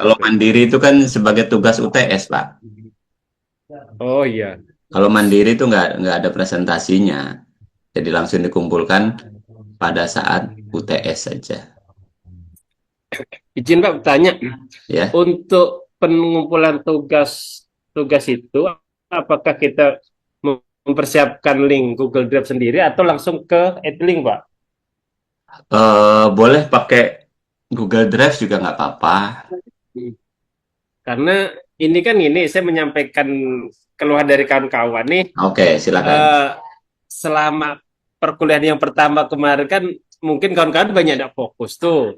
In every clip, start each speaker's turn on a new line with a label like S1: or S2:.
S1: Kalau
S2: oke.
S1: mandiri itu kan sebagai tugas UTS, Pak.
S2: Oh iya.
S1: Kalau mandiri itu nggak ada presentasinya. Jadi langsung dikumpulkan pada saat UTS saja.
S2: Izin Pak bertanya,
S1: Ya.
S2: untuk pengumpulan tugas tugas itu, apakah kita mempersiapkan link Google Drive sendiri atau langsung ke Edlink, Pak?
S1: Boleh pakai Google Drive juga nggak apa-apa.
S2: Hmm. Karena ini saya menyampaikan keluhan dari kawan-kawan nih,
S1: Oke, silakan.
S2: eh, selama perkuliahan yang pertama kemarin kan mungkin kawan-kawan banyak tidak fokus tuh.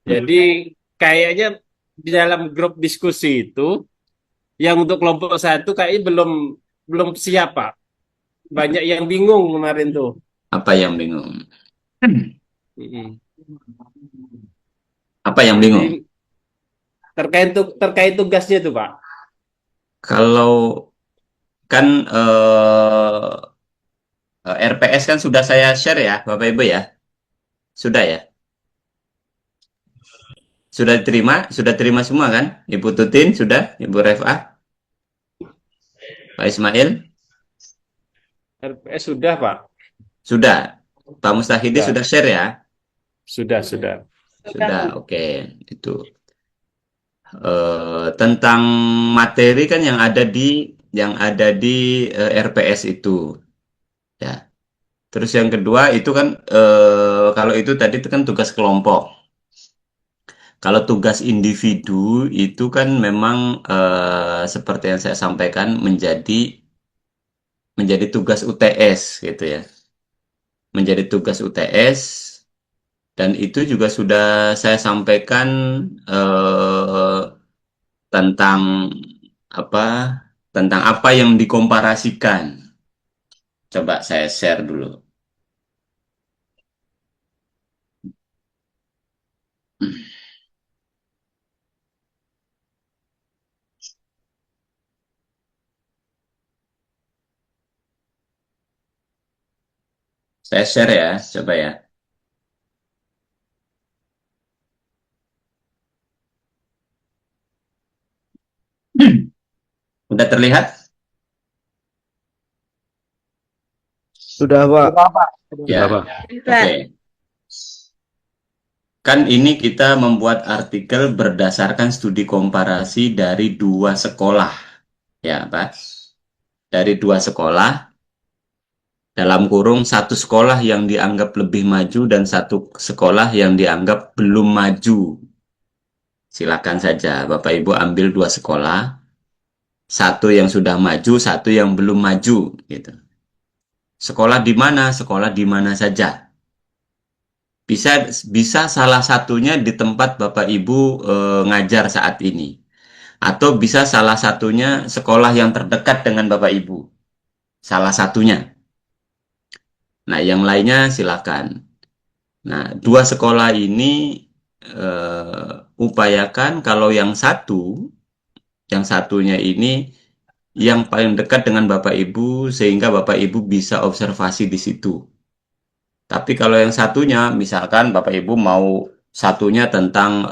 S2: Jadi kayaknya di dalam grup diskusi itu yang untuk kelompok satu kayaknya belum belum siap, Pak. Banyak yang bingung kemarin tuh.
S1: Apa yang bingung?
S2: Mm-mm.
S1: Apa yang bingung?
S2: Jadi terkait tugasnya tuh, Pak.
S1: Kalau kan RPS kan sudah saya share ya, Bapak Ibu ya. Sudah ya. Sudah terima semua kan? Ibu Tutin sudah, Ibu Refah, Pak Ismail
S2: RPS sudah, Pak.
S1: sudah. Pak Mustahidi
S2: Sudah,
S1: sudah share ya.
S2: sudah.
S1: Sudah, oke. Itu tentang materi kan yang ada di RPS itu ya. Terus yang kedua itu kan kalau itu tadi itu kan tugas kelompok. Kalau tugas individu itu kan memang seperti yang saya sampaikan menjadi tugas UTS gitu ya. Menjadi tugas UTS dan itu juga sudah saya sampaikan eh, tentang apa tentang apa yang dikomparasikan. Coba saya share dulu. Saya share ya, coba ya. Udah terlihat?
S2: Sudah, Pak. Sudah,
S1: Ya.
S2: Pak.
S1: Oke. Kan ini kita membuat artikel berdasarkan studi komparasi dari dua sekolah. Ya, Pak. Dari dua sekolah, dalam kurung satu sekolah yang dianggap lebih maju dan satu sekolah yang dianggap belum maju. Silakan saja, Bapak Ibu ambil dua sekolah, satu yang sudah maju, satu yang belum maju, gitu. Sekolah di mana? Sekolah di mana saja. Bisa bisa salah satunya di tempat Bapak Ibu ngajar saat ini. Atau bisa salah satunya sekolah yang terdekat dengan Bapak Ibu. Salah satunya. Nah, yang lainnya silakan. Nah, dua sekolah ini upayakan kalau yang satunya ini yang paling dekat dengan Bapak Ibu sehingga Bapak Ibu bisa observasi di situ. Tapi kalau yang satunya, misalkan Bapak Ibu mau satunya tentang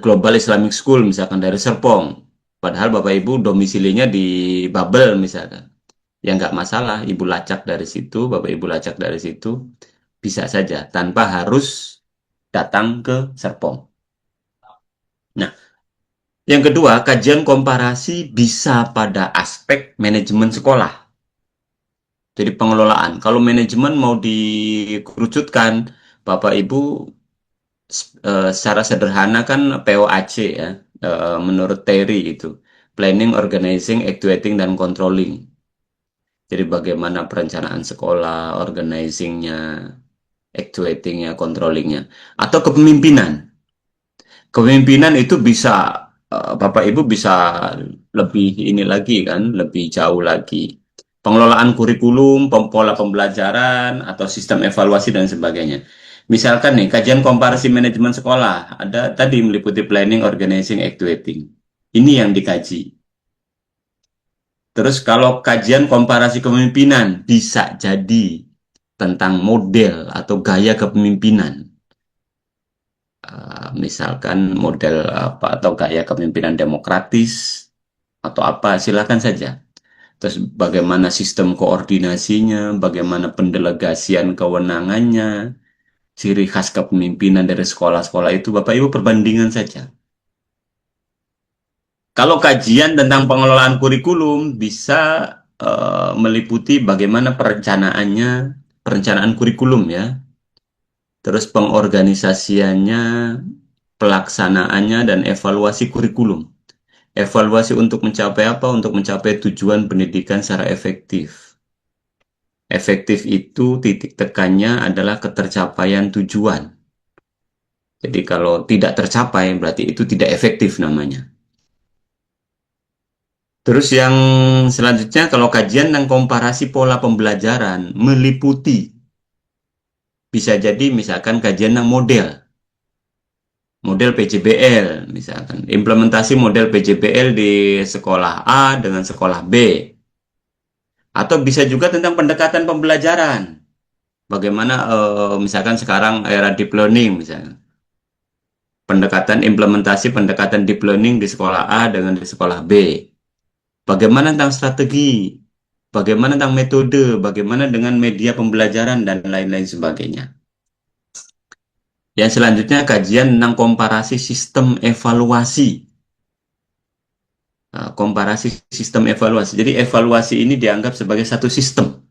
S1: Global Islamic School misalkan dari Serpong, padahal Bapak Ibu domisilinya di Babel misalkan, ya nggak masalah, Ibu lacak dari situ, Bapak Ibu lacak dari situ, bisa saja tanpa harus datang ke Serpong. Nah, yang kedua, kajian komparasi bisa pada aspek manajemen sekolah. Jadi pengelolaan. Kalau manajemen mau dikerucutkan, Bapak Ibu secara sederhana kan POAC ya, menurut Terry itu. Planning, Organizing, Actuating, dan Controlling. Jadi bagaimana perencanaan sekolah, organizingnya, actuatingnya, controllingnya. Atau kepemimpinan. Kepemimpinan itu bisa, Bapak Ibu bisa lebih ini lagi kan, lebih jauh lagi. Pengelolaan kurikulum, pola pembelajaran, atau sistem evaluasi dan sebagainya. Misalkan nih, kajian komparasi manajemen sekolah, ada tadi meliputi planning, organizing, actuating. Ini yang dikaji. Terus kalau kajian komparasi kepemimpinan, bisa jadi tentang model atau gaya kepemimpinan. misalkan model apa atau gaya kepemimpinan demokratis atau apa, silakan saja. Terus bagaimana sistem koordinasinya, bagaimana pendelegasian kewenangannya, ciri khas kepemimpinan dari sekolah-sekolah itu, Bapak Ibu perbandingan saja. Kalau kajian tentang pengelolaan kurikulum bisa meliputi bagaimana perencanaan kurikulum ya, terus pengorganisasiannya, pelaksanaannya, dan evaluasi kurikulum. Evaluasi untuk mencapai apa? Untuk mencapai tujuan pendidikan secara efektif. Efektif itu titik tekannya adalah ketercapaian tujuan. Jadi kalau tidak tercapai berarti itu tidak efektif namanya. Terus yang selanjutnya kalau kajian dan komparasi pola pembelajaran meliputi bisa jadi misalkan kajian yang model PJBL misalkan implementasi model PJBL di sekolah A dengan sekolah B, atau bisa juga tentang pendekatan pembelajaran. Bagaimana misalkan sekarang era deep learning misalnya. Pendekatan deep learning di sekolah A dengan di sekolah B. Bagaimana tentang strategi, bagaimana tentang metode, bagaimana dengan media pembelajaran dan lain-lain sebagainya. Yang selanjutnya kajian tentang komparasi sistem evaluasi. Nah, komparasi sistem evaluasi. Jadi evaluasi ini dianggap sebagai satu sistem.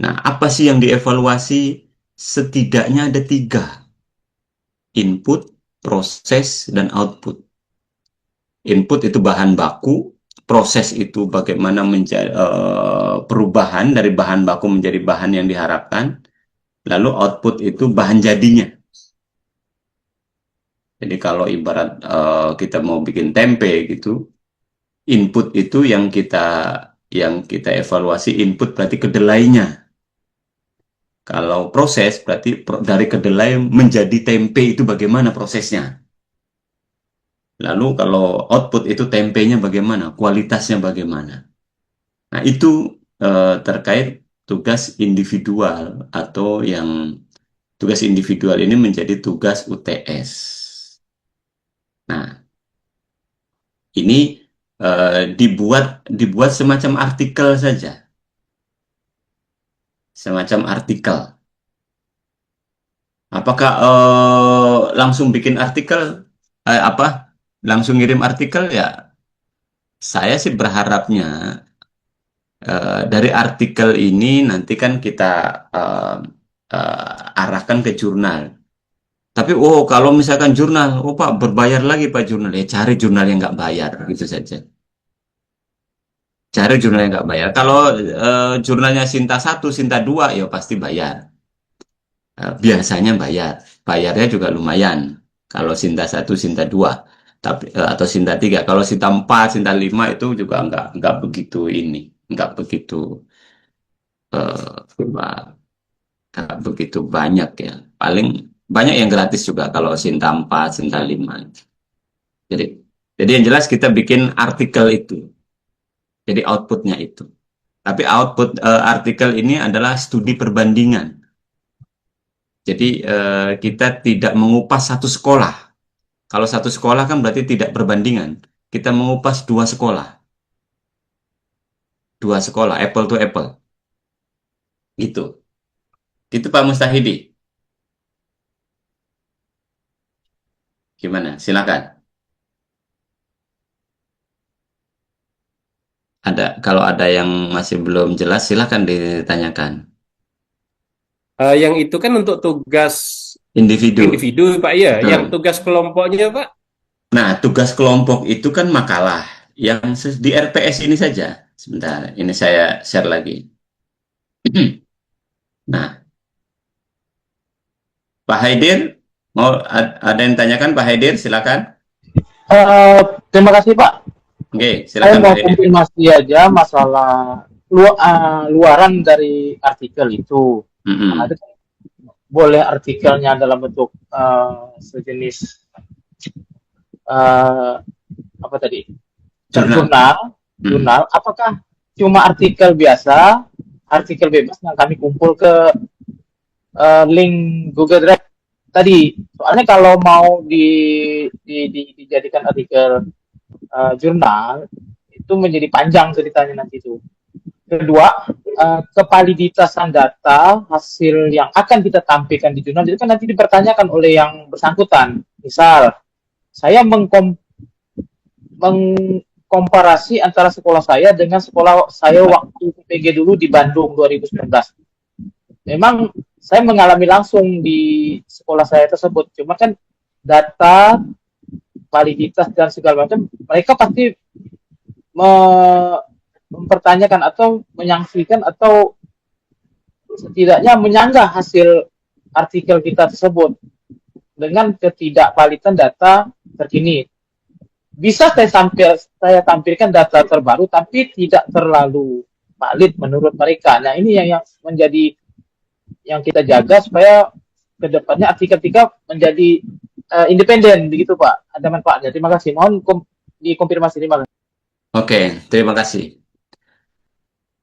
S1: Nah, apa sih yang dievaluasi? Setidaknya ada 3. Input, proses, dan output. Input itu bahan baku, proses itu bagaimana menjadi perubahan dari bahan baku menjadi bahan yang diharapkan, lalu output itu bahan jadinya. Jadi kalau ibarat kita mau bikin tempe gitu, input itu yang kita evaluasi, input berarti kedelainya. Kalau proses berarti dari kedelai menjadi tempe itu bagaimana prosesnya. Lalu kalau output itu tempenya bagaimana, kualitasnya bagaimana. Nah itu terkait tugas individual atau yang tugas individual ini menjadi tugas UTS. Nah ini dibuat semacam artikel saja, semacam artikel. Apakah langsung bikin artikel langsung ngirim artikel ya? Saya sih berharapnya dari artikel ini nanti kan kita arahkan ke jurnal. Tapi kalau misalkan jurnal, Pak berbayar lagi Pak jurnal, ya cari jurnal yang nggak bayar gitu saja. Cari jurnal yang nggak bayar. Kalau jurnalnya Sinta 1, Sinta 2, ya pasti bayar. Biasanya bayar. Bayarnya juga lumayan. Kalau Sinta 1, Sinta 2. Tapi, atau Sinta 3. Kalau Sinta 4, Sinta 5 itu juga nggak begitu ini. Nggak begitu nggak begitu banyak ya. Paling banyak yang gratis juga kalau Sinta 4, Sinta 5. Jadi yang jelas kita bikin artikel itu. Jadi outputnya itu. Tapi output artikel ini adalah studi perbandingan. Jadi kita tidak mengupas satu sekolah. Kalau satu sekolah kan berarti tidak perbandingan. Kita mengupas 2 sekolah. 2 sekolah, apple to apple. Gitu. Gitu Pak Mustahidi. Gimana? Silakan. Kalau ada yang masih belum jelas, silakan ditanyakan.
S2: Yang itu kan untuk tugas
S1: Individu.
S2: Pak ya. Yang tugas kelompoknya Pak.
S1: Nah, tugas kelompok itu kan makalah. Yang di RPS ini saja. Sebentar, ini saya share lagi. Nah, Pak Haidir, mau ada yang tanyakan Pak Haidir? Silakan.
S3: Terima kasih Pak.
S1: Oke,
S3: Saya
S1: silakan
S3: mau
S1: Pak Haidir.
S3: konfirmasi aja masalah luaran dari artikel itu. Ada kan boleh artikelnya dalam bentuk sejenis apa tadi? Jurnal. Apakah cuma artikel biasa, artikel bebas yang kami kumpul ke link Google Drive tadi soalnya kalau mau dijadikan artikel jurnal itu menjadi panjang ceritanya nanti itu. Kedua, kevaliditasan data hasil yang akan kita tampilkan di jurnal itu kan nanti dipertanyakan oleh yang bersangkutan. Misal, saya mengkomparasi antara sekolah saya dengan sekolah saya waktu PG dulu di Bandung 2019. Memang saya mengalami langsung di sekolah saya tersebut. Cuma kan data, validitas dan segala macam, mereka pasti mempertanyakan atau menyaksikan atau setidaknya menyanggah hasil artikel kita tersebut dengan ketidakvalidan data terkini. Bisa saya tampilkan data terbaru tapi tidak terlalu valid menurut mereka. Nah, ini yang menjadi yang kita jaga supaya kedepannya artikel kita menjadi independen begitu Pak. Ada manfaatnya. Terima kasih. Mohon dikonfirmasi. Terima kasih.
S1: Oke, terima kasih.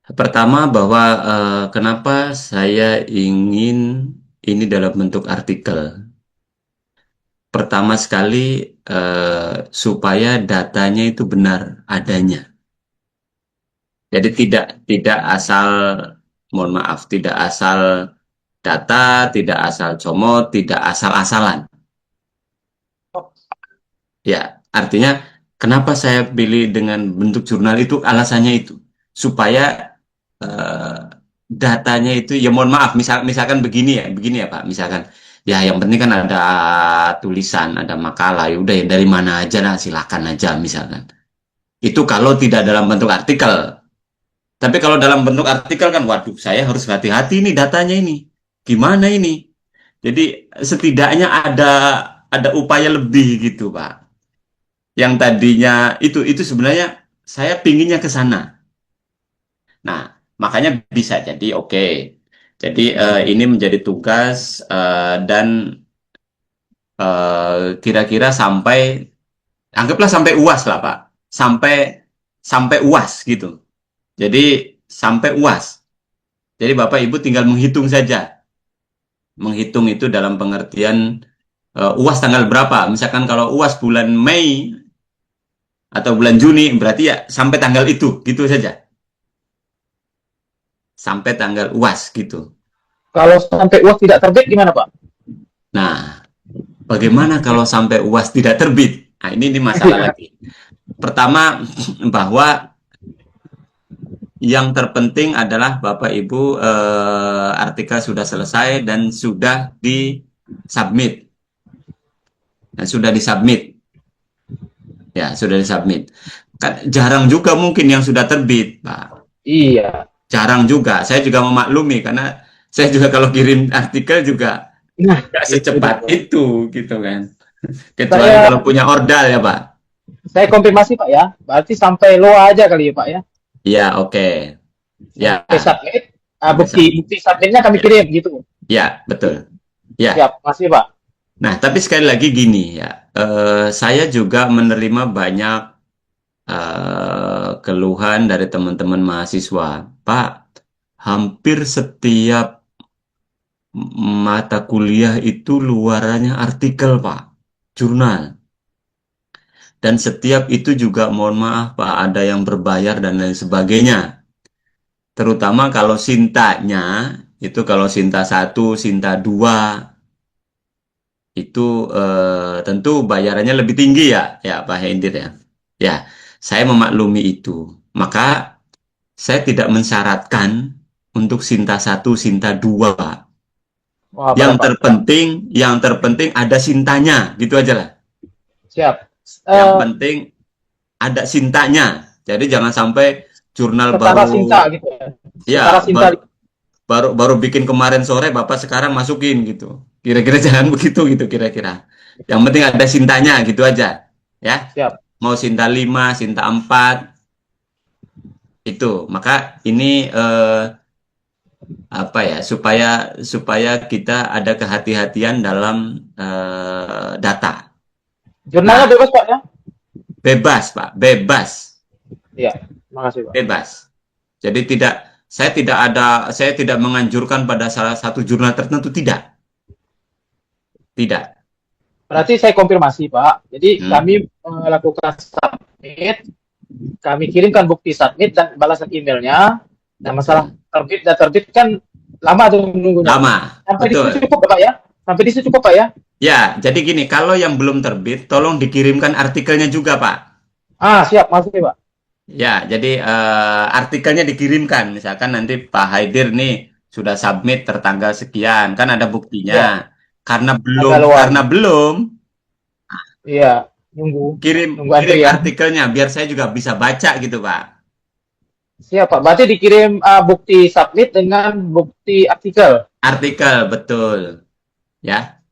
S1: Pertama bahwa kenapa saya ingin ini dalam bentuk artikel. Pertama sekali supaya datanya itu benar adanya. Jadi tidak asal, mohon maaf, tidak asal data, tidak asal comot, tidak asal-asalan. Ya, artinya kenapa saya pilih dengan bentuk jurnal itu, alasannya itu supaya datanya itu, ya mohon maaf, misalkan begini ya Pak, misalkan ya yang penting kan ada tulisan, ada makalah, ya udah ya dari mana aja lah, silakan aja misalkan. Itu kalau tidak dalam bentuk artikel. Tapi kalau dalam bentuk artikel kan, waduh, saya harus hati-hati nih datanya ini. Gimana ini? Jadi setidaknya ada upaya lebih gitu, Pak. Yang tadinya itu sebenarnya saya pinginnya ke sana. Nah, makanya bisa jadi oke. Jadi ini menjadi tugas dan kira-kira sampai, anggaplah sampai UAS lah Pak, sampai UAS gitu. Jadi sampai UAS. Jadi Bapak Ibu tinggal menghitung saja. Menghitung itu dalam pengertian UAS tanggal berapa. Misalkan kalau UAS bulan Mei atau bulan Juni, berarti ya sampai tanggal itu, gitu saja. Sampai tanggal UAS gitu.
S3: Kalau sampai UAS tidak terbit gimana Pak?
S1: Nah, bagaimana kalau sampai UAS tidak terbit? Nah, ini masalah lagi. Pertama, bahwa yang terpenting adalah Bapak Ibu artikel sudah selesai dan sudah disubmit. Nah, sudah disubmit. Ya, sudah disubmit. Kan jarang juga mungkin yang sudah terbit, Pak.
S3: Iya.
S1: Jarang juga. Saya juga memaklumi karena saya juga kalau kirim artikel juga nggak secepat itu gitu kan. Kecuali kalau punya ordal ya, Pak.
S3: Saya konfirmasi Pak ya. Berarti sampai LOA aja kali ya Pak ya.
S1: Iya, oke. Ya.
S3: Sampai submit. Bukti submitnya kami kirim gitu.
S1: Ya, betul. Ya.
S3: Siap, makasih Pak.
S1: Nah, tapi sekali lagi gini ya, saya juga menerima banyak keluhan dari teman-teman mahasiswa. Pak, hampir setiap mata kuliah itu luarannya artikel, Pak, jurnal. Dan setiap itu juga, mohon maaf, Pak, ada yang berbayar dan lain sebagainya. Terutama kalau sintanya, itu kalau sinta 1, sinta 2, itu tentu bayarannya lebih tinggi ya Pak Hendir ya. Ya, saya memaklumi itu. Maka saya tidak mensyaratkan untuk Sinta 1, Sinta 2.
S3: Wah,
S1: yang terpenting ada Sintanya, gitu aja lah.
S3: Siap.
S1: Yang penting ada Sintanya. Jadi jangan sampai jurnal baru
S3: Sinta gitu ya.
S1: Ya, baru bikin kemarin sore, Bapak sekarang masukin gitu. Kira-kira jangan begitu gitu kira-kira. Yang penting ada Sintanya gitu aja. Ya.
S3: Siap.
S1: Mau Sinta 5, Sinta 4. Itu. Maka ini apa ya, supaya kita ada kehati-hatian dalam data.
S3: Jurnalnya bebas Pak ya?
S1: Bebas, Pak. Bebas.
S3: Iya, makasih Pak.
S1: Bebas. Jadi saya tidak menganjurkan pada salah satu jurnal tertentu, tidak. Tidak.
S3: Berarti saya konfirmasi, Pak. Jadi
S1: Hmm.
S3: kami melakukan submit, kami kirimkan bukti submit dan balasan emailnya. Nah, masalah terbit dan terbit kan lama tuh menunggunya.
S1: Lama,
S3: Sampai di
S1: betul.
S3: situ cukup, Pak ya? Sampai di situ cukup, Pak ya?
S1: Ya, jadi gini, kalau yang belum terbit, tolong dikirimkan artikelnya juga, Pak.
S3: Ah, siap, maksud Pak.
S1: Ya, jadi artikelnya dikirimkan. Misalkan nanti Pak Haidir nih sudah submit tertanggal sekian, kan ada
S3: Iya,
S1: buktinya. Karena
S3: agak
S1: belum,
S3: luar.
S1: karena belum,
S3: Iya, nunggu,
S1: kirim
S3: nunggu
S1: kirim
S3: antrian.
S1: artikelnya biar saya juga bisa baca gitu, Pak.
S3: Siap, Pak. Berarti dikirim bukti submit dengan bukti artikel.
S1: Artikel betul, ya.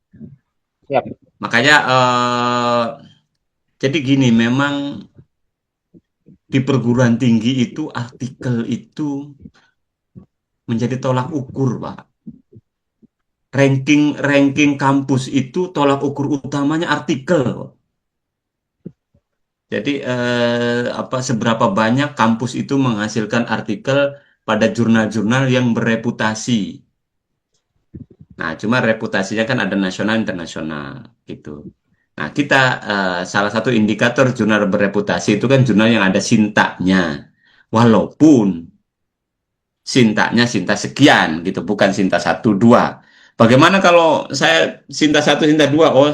S3: Siap.
S1: Makanya jadi gini, memang di perguruan tinggi itu artikel itu menjadi tolak ukur, Pak. Ranking kampus itu tolak ukur utamanya artikel. Jadi apa seberapa banyak kampus itu menghasilkan artikel pada jurnal-jurnal yang bereputasi. Nah, cuma reputasinya kan ada nasional internasional gitu. Nah, kita salah satu indikator jurnal bereputasi itu kan jurnal yang ada sintanya. Walaupun sintanya sinta sekian gitu, bukan sinta satu dua. Bagaimana kalau saya sinta satu sinta dua? Oh,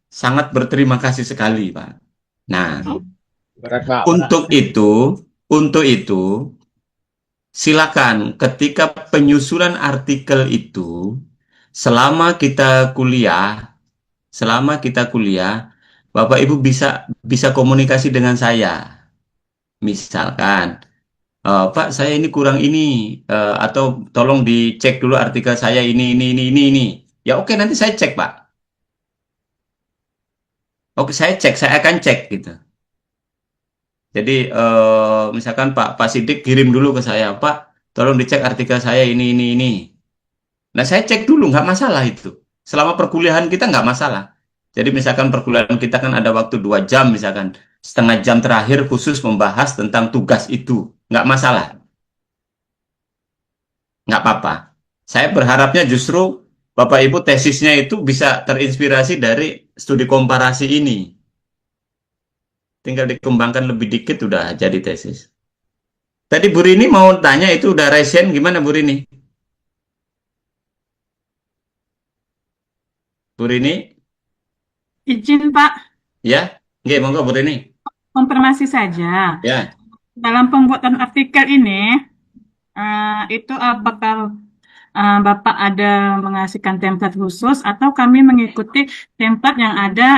S1: sangat berterima kasih sekali, Pak. Nah,
S3: Berat, Pak. Berat.
S1: untuk itu, silakan ketika penyusunan artikel itu, selama kita kuliah, Bapak Ibu bisa bisa komunikasi dengan saya. Misalkan, Pak, saya ini kurang ini, atau tolong dicek dulu artikel saya ini. Ya oke, nanti saya cek, Pak. Oke, saya akan cek gitu. Jadi misalkan Pak Sidik kirim dulu ke saya, Pak, tolong dicek artikel saya ini. Nah, saya cek dulu, nggak masalah itu. Selama perkuliahan kita nggak masalah. Jadi misalkan perkuliahan kita kan ada waktu 2 jam, misalkan setengah jam terakhir khusus membahas tentang tugas itu, nggak masalah, nggak apa-apa. Saya berharapnya justru Bapak Ibu tesisnya itu bisa terinspirasi dari studi komparasi ini. Tinggal dikembangkan lebih dikit udah jadi tesis. Tadi Bu Rini mau tanya itu udah resen gimana Bu Rini? Bu Rini?
S4: Izin Pak,
S1: Ya? Nggih, monggo Bu Rini.
S4: konfirmasi saja.
S1: Ya.
S4: Dalam pembuatan artikel ini, itu apakah Bapak ada mengasihkan template khusus atau kami mengikuti template yang ada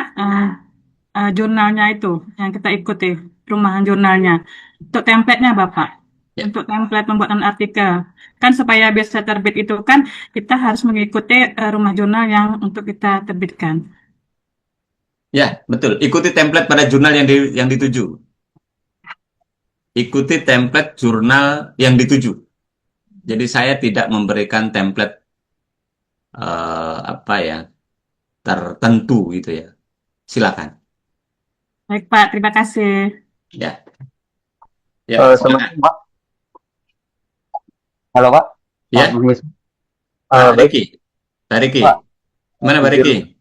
S4: jurnalnya itu, yang kita ikuti, rumahan jurnalnya. Untuk template-nya Bapak,
S1: Ya.
S4: untuk template pembuatan artikel. Kan supaya bisa terbit itu kan kita harus mengikuti rumah jurnal yang untuk kita terbitkan.
S1: Ya, betul. Ikuti template pada jurnal yang dituju. Ikuti template jurnal yang dituju. Jadi saya tidak memberikan template apa ya tertentu gitu ya. Silakan.
S4: Baik Pak, terima kasih.
S1: Ya. Ya.
S5: Selamat Pak. Halo Pak.
S1: Ya.
S5: Pak Bumi.
S1: Pak
S5: Baik
S1: Riki. Pak Riki.
S5: Pak.
S1: Mana Pak Riki?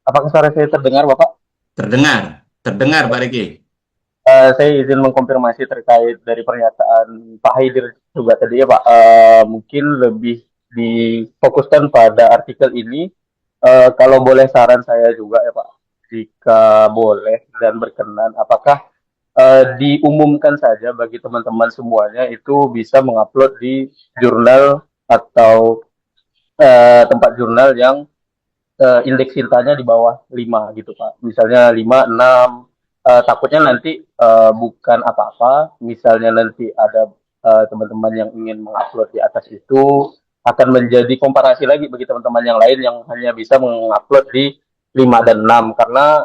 S5: Apakah suara saya terdengar Bapak?
S1: Terdengar Pak Riki.
S5: Saya izin mengkonfirmasi terkait dari pernyataan Pak Haidir juga tadi ya Pak. Mungkin lebih difokuskan pada artikel ini. Kalau boleh saran saya juga ya Pak, jika boleh dan berkenan, apakah diumumkan saja bagi teman-teman semuanya itu bisa mengupload di jurnal atau tempat jurnal yang indeks cintanya di bawah 5 gitu Pak. Misalnya 5, 6, takutnya nanti bukan apa-apa, misalnya nanti ada teman-teman yang ingin mengupload di atas itu, akan menjadi komparasi lagi bagi teman-teman yang lain yang hanya bisa mengupload di 5 dan 6. Karena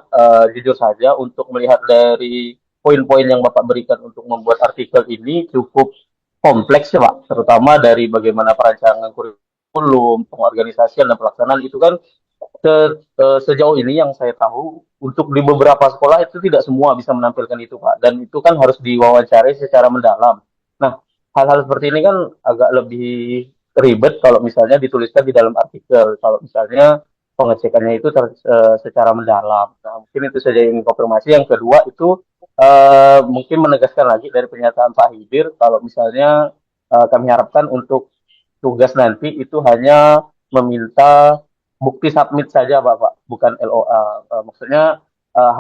S5: jujur saja untuk melihat dari poin-poin yang Bapak berikan untuk membuat artikel ini cukup kompleks ya Pak, terutama dari bagaimana perancangan kurikulum, pengorganisasian dan pelaksanaan itu kan sejauh ini yang saya tahu untuk di beberapa sekolah itu tidak semua bisa menampilkan itu Pak, dan itu kan harus diwawancari secara mendalam. Nah, hal-hal seperti ini kan agak lebih ribet kalau misalnya dituliskan di dalam artikel. Kalau misalnya pengecekannya itu secara mendalam. Nah, mungkin itu saja yang ingin konfirmasi. Yang kedua itu mungkin menegaskan lagi dari pernyataan Pak Hidir kalau misalnya kami harapkan untuk tugas nanti itu hanya meminta bukti submit saja Bapak, bukan LOA. Maksudnya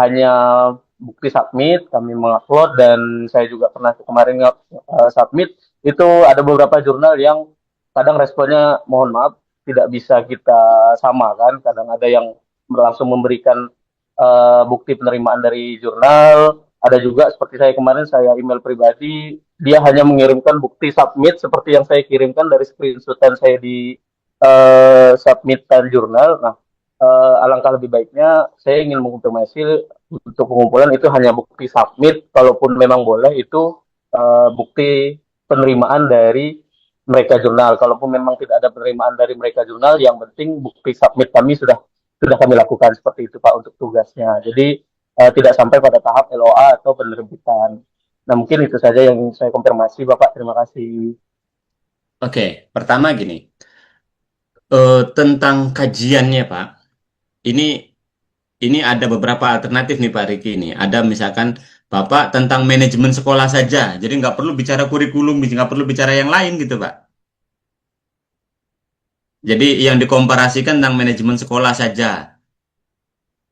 S5: hanya bukti submit, kami mengupload dan saya juga pernah kemarin submit, itu ada beberapa jurnal yang kadang responnya mohon maaf tidak bisa kita samakan, kadang ada yang langsung memberikan bukti penerimaan dari jurnal, ada juga seperti saya email pribadi, dia hanya mengirimkan bukti submit seperti yang saya kirimkan dari screenshotan saya di submitan jurnal. Nah, alangkah lebih baiknya saya ingin mengkonfirmasi untuk pengumpulan itu hanya bukti submit, kalaupun memang boleh itu bukti penerimaan dari mereka jurnal. Kalaupun memang tidak ada penerimaan dari mereka jurnal, yang penting bukti submit kami sudah kami lakukan seperti itu Pak untuk tugasnya. Jadi tidak sampai pada tahap LOA atau penerbitan. Nah, mungkin itu saja yang saya konfirmasi Bapak. Terima kasih.
S1: Oke, pertama gini, tentang kajiannya Pak, ini ada beberapa alternatif nih Pak Riki ini. Ada misalkan Bapak tentang manajemen sekolah saja, jadi nggak perlu bicara kurikulum, nggak perlu bicara yang lain gitu Pak. Jadi yang dikomparasikan tentang manajemen sekolah saja,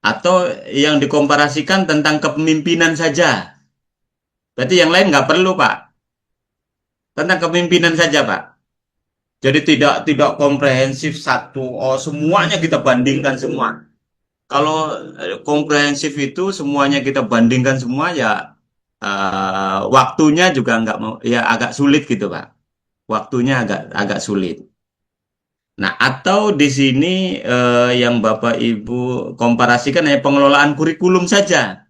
S1: atau yang dikomparasikan tentang kepemimpinan saja. Berarti yang lain nggak perlu Pak. Tentang kepemimpinan saja Pak. Jadi tidak komprehensif satu, semuanya kita bandingkan semua. Kalau komprehensif itu semuanya kita bandingkan semua ya waktunya juga nggak mau, ya agak sulit gitu Pak. Waktunya agak sulit. Nah, atau di sini yang Bapak Ibu komparasikan hanya pengelolaan kurikulum saja.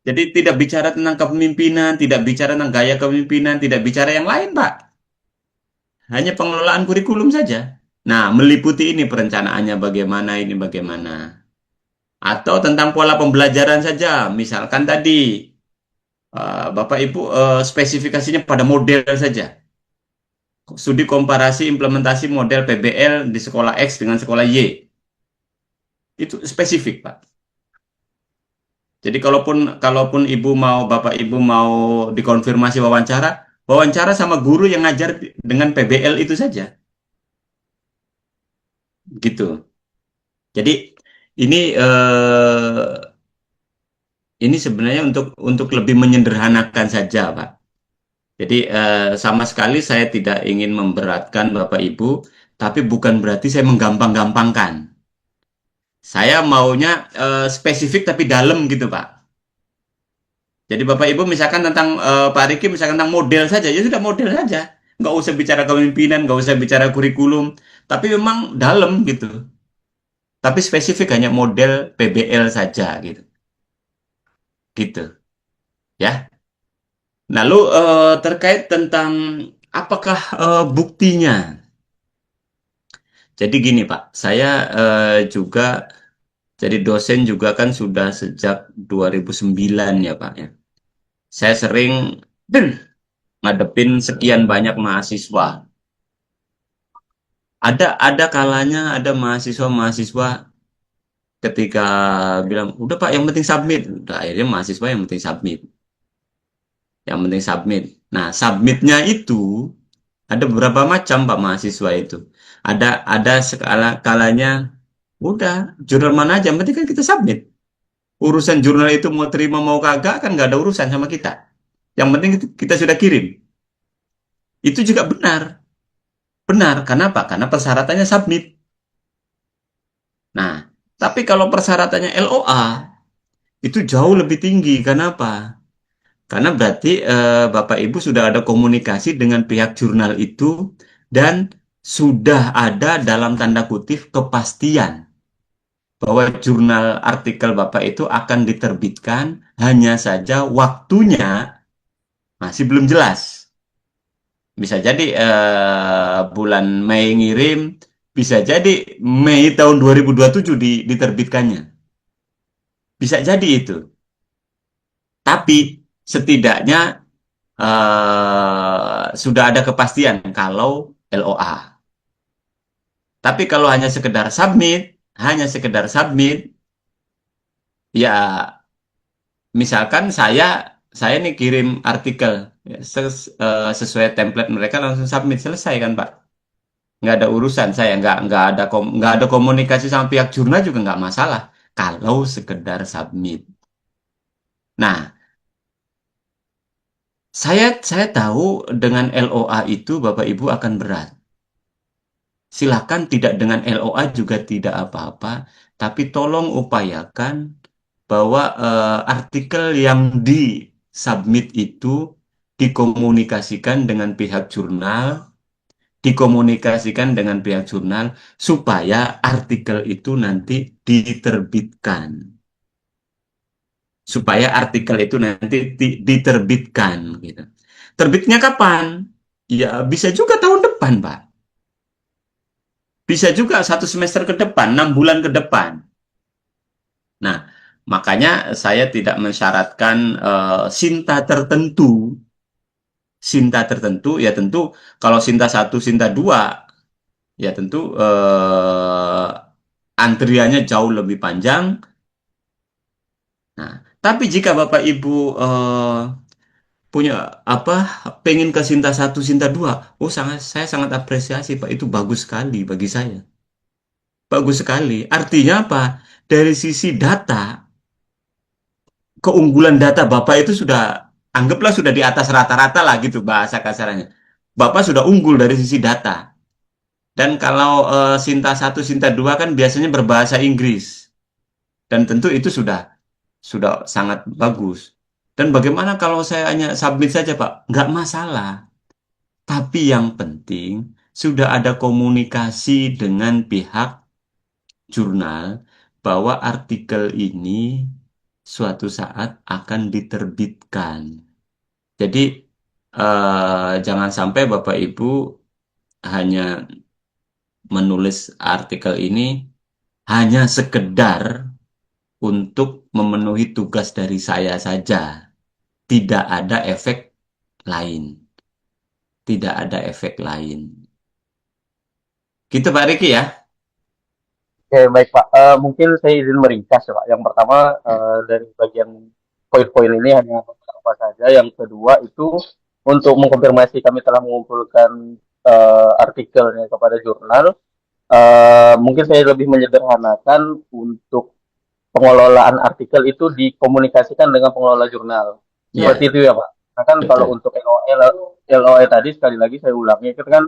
S1: Jadi tidak bicara tentang kepemimpinan, tidak bicara tentang gaya kepemimpinan, tidak bicara yang lain Pak. Hanya pengelolaan kurikulum saja. Nah, meliputi ini perencanaannya bagaimana, ini bagaimana. Atau tentang pola pembelajaran saja. Misalkan tadi, Bapak Ibu spesifikasinya pada model saja. Studi komparasi implementasi model PBL di sekolah X dengan sekolah Y. Itu spesifik, Pak. Jadi kalaupun Bapak Ibu mau dikonfirmasi wawancara sama guru yang ngajar dengan PBL itu saja. Gitu. Jadi ini sebenarnya untuk lebih menyederhanakan saja, Pak. Jadi sama sekali saya tidak ingin memberatkan Bapak Ibu, tapi bukan berarti saya menggampang-gampangkan. Saya maunya spesifik tapi dalam gitu, Pak. Jadi Bapak Ibu misalkan tentang Pak Riki misalkan tentang model saja, ya sudah model saja. Nggak usah bicara kepemimpinan, nggak usah bicara kurikulum, tapi memang dalam gitu. Tapi spesifik hanya model PBL saja gitu. Gitu. Ya. Lalu terkait tentang apakah buktinya? Jadi gini Pak, saya juga jadi dosen juga kan sudah sejak 2009 ya Pak ya. Saya sering ngadepin sekian banyak mahasiswa. Ada kalanya ada mahasiswa ketika bilang, udah Pak yang penting submit. Udah, akhirnya mahasiswa yang penting submit. Yang penting submit. Nah, submitnya itu ada beberapa macam Pak mahasiswa itu. Ada kalanya udah jurnal mana aja, yang penting kan kita submit. Urusan jurnal itu mau terima mau kagak kan nggak ada urusan sama kita. Yang penting kita sudah kirim. Itu juga benar. Benar, kenapa? Karena persyaratannya submit. Nah, tapi kalau persyaratannya LOA itu jauh lebih tinggi. Kenapa? Karena berarti Bapak Ibu sudah ada komunikasi dengan pihak jurnal itu dan sudah ada dalam tanda kutip kepastian bahwa jurnal artikel Bapak itu akan diterbitkan, hanya saja waktunya masih belum jelas. Bisa jadi bulan Mei ngirim, bisa jadi Mei tahun 2027 diterbitkannya. Bisa jadi itu. Tapi setidaknya sudah ada kepastian kalau LOA. Tapi kalau hanya sekedar submit, hanya sekedar submit, ya misalkan saya nih kirim artikel ya, sesuai template mereka langsung submit, selesai kan Pak? Nggak ada urusan, saya nggak ada komunikasi sama pihak jurnal juga nggak masalah kalau sekedar submit. Nah, saya tahu dengan LOA itu Bapak Ibu akan berat. Silakan tidak dengan LOA juga tidak apa-apa, tapi tolong upayakan bahwa artikel yang di-submit itu dikomunikasikan dengan pihak jurnal, supaya artikel itu nanti diterbitkan. Diterbitkan gitu. Terbitnya kapan? Ya bisa juga tahun depan, Pak. Bisa juga 1 semester ke depan, 6 bulan ke depan. Nah, makanya saya tidak mensyaratkan sinta tertentu. Sinta tertentu, ya tentu kalau sinta 1, sinta 2, ya tentu antriannya jauh lebih panjang. Nah, tapi jika Bapak Ibu punya apa, pengen ke sinta 1, sinta 2, oh saya sangat apresiasi Pak, itu bagus sekali bagi saya. Bagus sekali. Artinya apa? Dari sisi data, keunggulan data Bapak itu sudah, anggaplah sudah di atas rata-rata lah gitu bahasa kasarnya. Bapak sudah unggul dari sisi data. Dan kalau Sinta 1, Sinta 2 kan biasanya berbahasa Inggris. Dan tentu itu sudah sangat bagus. Dan bagaimana kalau saya hanya submit saja, Pak? Nggak masalah. Tapi yang penting sudah ada komunikasi dengan pihak jurnal bahwa artikel ini suatu saat akan diterbitkan. Jadi jangan sampai Bapak Ibu hanya menulis artikel ini hanya sekedar untuk memenuhi tugas dari saya saja. Tidak ada efek lain. Tidak ada efek lain. Gitu Pak Riki ya.
S5: Oke, baik Pak. Mungkin saya izin meringkas ya Pak. Yang pertama dari bagian poin-poin ini hanya beberapa saja. Yang kedua itu untuk mengkonfirmasi kami telah mengumpulkan artikelnya kepada jurnal. Mungkin saya lebih menyederhanakan untuk pengelolaan artikel itu dikomunikasikan dengan pengelola jurnal.
S1: Ya,
S5: Seperti itu ya Pak. Nah kan kalau
S1: betul.
S5: untuk LOE tadi sekali lagi saya ulangi itu kan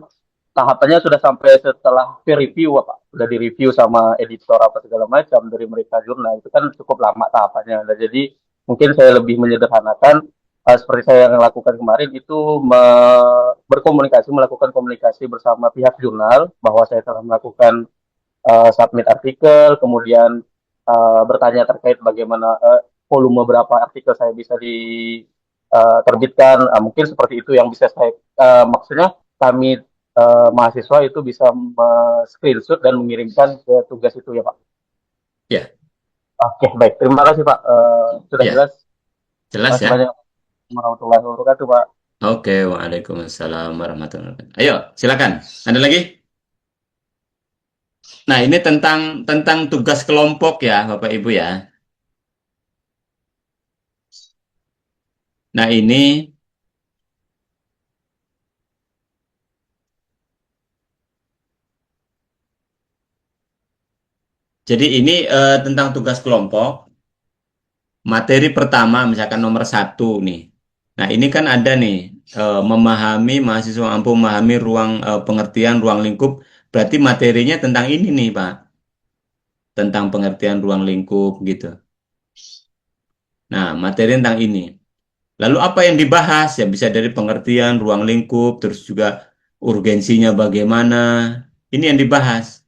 S5: tahapannya sudah sampai setelah peer review Pak. Sudah direview sama editor apa segala macam dari mereka jurnal. Itu kan cukup lama tahapannya. Nah, jadi mungkin saya lebih menyederhanakan seperti saya yang lakukan kemarin itu melakukan komunikasi bersama pihak jurnal bahwa saya telah melakukan submit artikel, kemudian bertanya terkait bagaimana volume berapa artikel saya bisa diterbitkan. Mungkin seperti itu yang bisa saya maksudnya kami mahasiswa itu bisa screenshot dan mengirimkan ke tugas itu ya Pak.
S1: Ya,
S5: Oke, baik. Terima kasih Pak. Sudah
S1: ya,
S5: jelas.
S1: jelas
S5: Terima kasih
S1: ya.
S5: banyak warahmatullahi wabarakatuh Pak.
S1: Oke, waalaikumsalam warahmatullahi wabarakatuh. Ayo, silakan. Ada lagi? Nah, ini tentang tugas kelompok ya, Bapak Ibu ya. Nah, ini tentang tugas kelompok. Materi pertama, misalkan nomor 1 nih. Nah, ini kan ada nih, mahasiswa mampu memahami ruang pengertian ruang lingkup. Berarti materinya tentang ini nih, Pak. Tentang pengertian ruang lingkup gitu. Nah, materi tentang ini. Lalu apa yang dibahas? Ya bisa dari pengertian ruang lingkup, terus juga urgensinya bagaimana. Ini yang dibahas.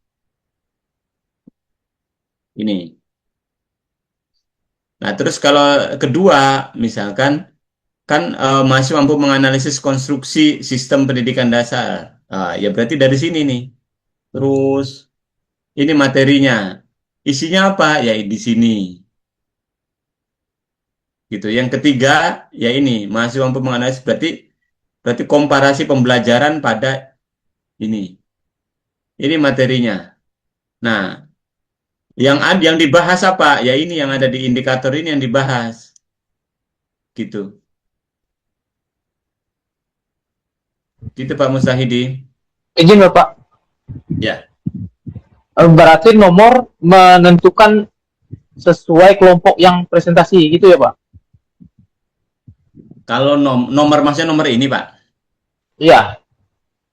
S1: Ini. Nah, terus kalau kedua, misalkan kan masih mampu menganalisis konstruksi sistem pendidikan dasar. Ya berarti dari sini nih. Terus ini materinya. Isinya apa? Ya di sini. Gitu. Yang ketiga, ya ini masih mampu menganalisis, berarti komparasi pembelajaran pada ini. Ini materinya. Nah, Yang dibahas apa? Ya ini yang ada di indikator ini yang dibahas. Gitu. Gitu Pak Mustahidi.
S3: Izin Bapak.
S1: Ya.
S3: Berarti nomor menentukan sesuai kelompok yang presentasi gitu ya Pak?
S1: Kalau nomor maksudnya nomor ini Pak.
S3: Iya.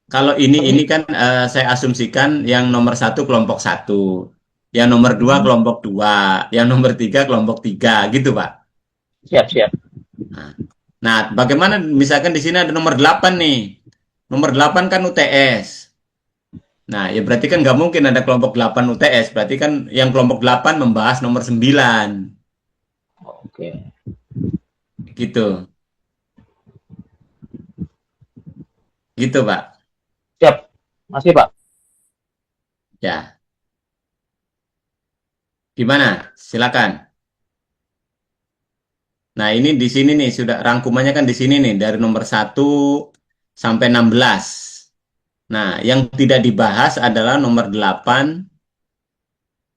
S1: Kalau ini kan saya asumsikan yang nomor 1 kelompok 1, yang nomor 2 kelompok 2, yang nomor 3 kelompok 3, gitu Pak.
S3: Siap.
S1: Nah, bagaimana misalkan di sini ada nomor 8 nih. Nomor 8 kan UTS. Nah, ya berarti kan nggak mungkin ada kelompok 8 UTS. Berarti kan yang kelompok 8 membahas nomor 9.
S3: Oke.
S1: Gitu. Gitu Pak.
S3: Siap. Masih Pak.
S1: Ya. Gimana? Silakan. Nah, ini di sini nih sudah rangkumannya kan di sini nih dari nomor 1 sampai 16. Nah, yang tidak dibahas adalah nomor 8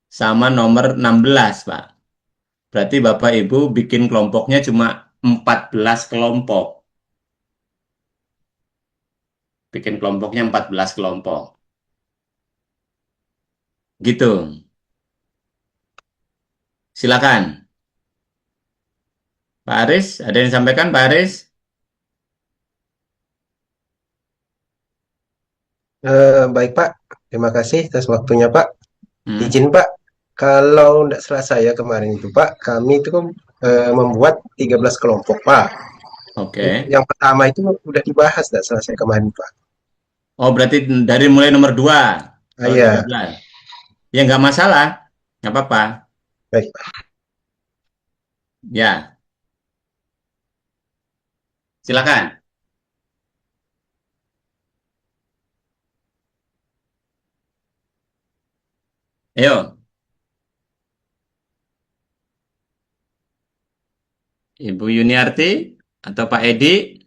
S1: sama nomor 16, Pak. Berarti Bapak Ibu bikin kelompoknya cuma 14 kelompok. Bikin kelompoknya 14 kelompok. Gitu. Silakan. Pak Aris, ada yang disampaikan Pak Aris?
S6: Baik Pak, terima kasih atas waktunya Pak.
S1: Hmm,
S6: Izin Pak, kalau tidak salah saya kemarin itu Pak, kami itu kan membuat 13 kelompok Pak.
S1: oke.
S6: Yang pertama itu udah dibahas tidak salah saya kemarin Pak.
S1: Oh, berarti dari mulai nomor 2
S6: Ah,
S1: kalau
S6: ya,
S1: 13. Ya nggak masalah. Nggak apa-apa.
S6: baik Pak.
S1: Ya, silakan. Ayo, Ibu Yuniarti atau Pak Edi,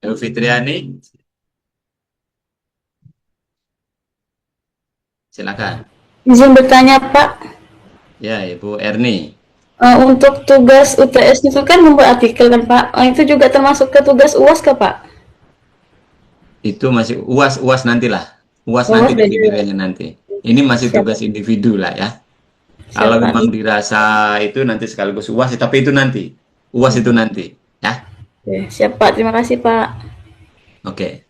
S1: Ibu Fitriani, silakan.
S7: Izin bertanya Pak,
S1: Ya, Ibu Erni.
S7: untuk tugas UTS itu kan membuat artikel kan Pak, itu juga termasuk ke tugas UAS ke Pak?
S1: Itu masih uas nantilah. Uas
S7: UAS
S1: nanti
S7: dan juga
S1: dipilihnya nanti. Ini masih
S7: siap,
S1: tugas individu lah ya.
S7: siap
S1: Kalau
S7: Pak.
S1: memang dirasa itu nanti sekaligus uas, tapi itu nanti. Uas itu nanti, ya.
S7: Oke, siap Pak, terima kasih Pak.
S1: Oke.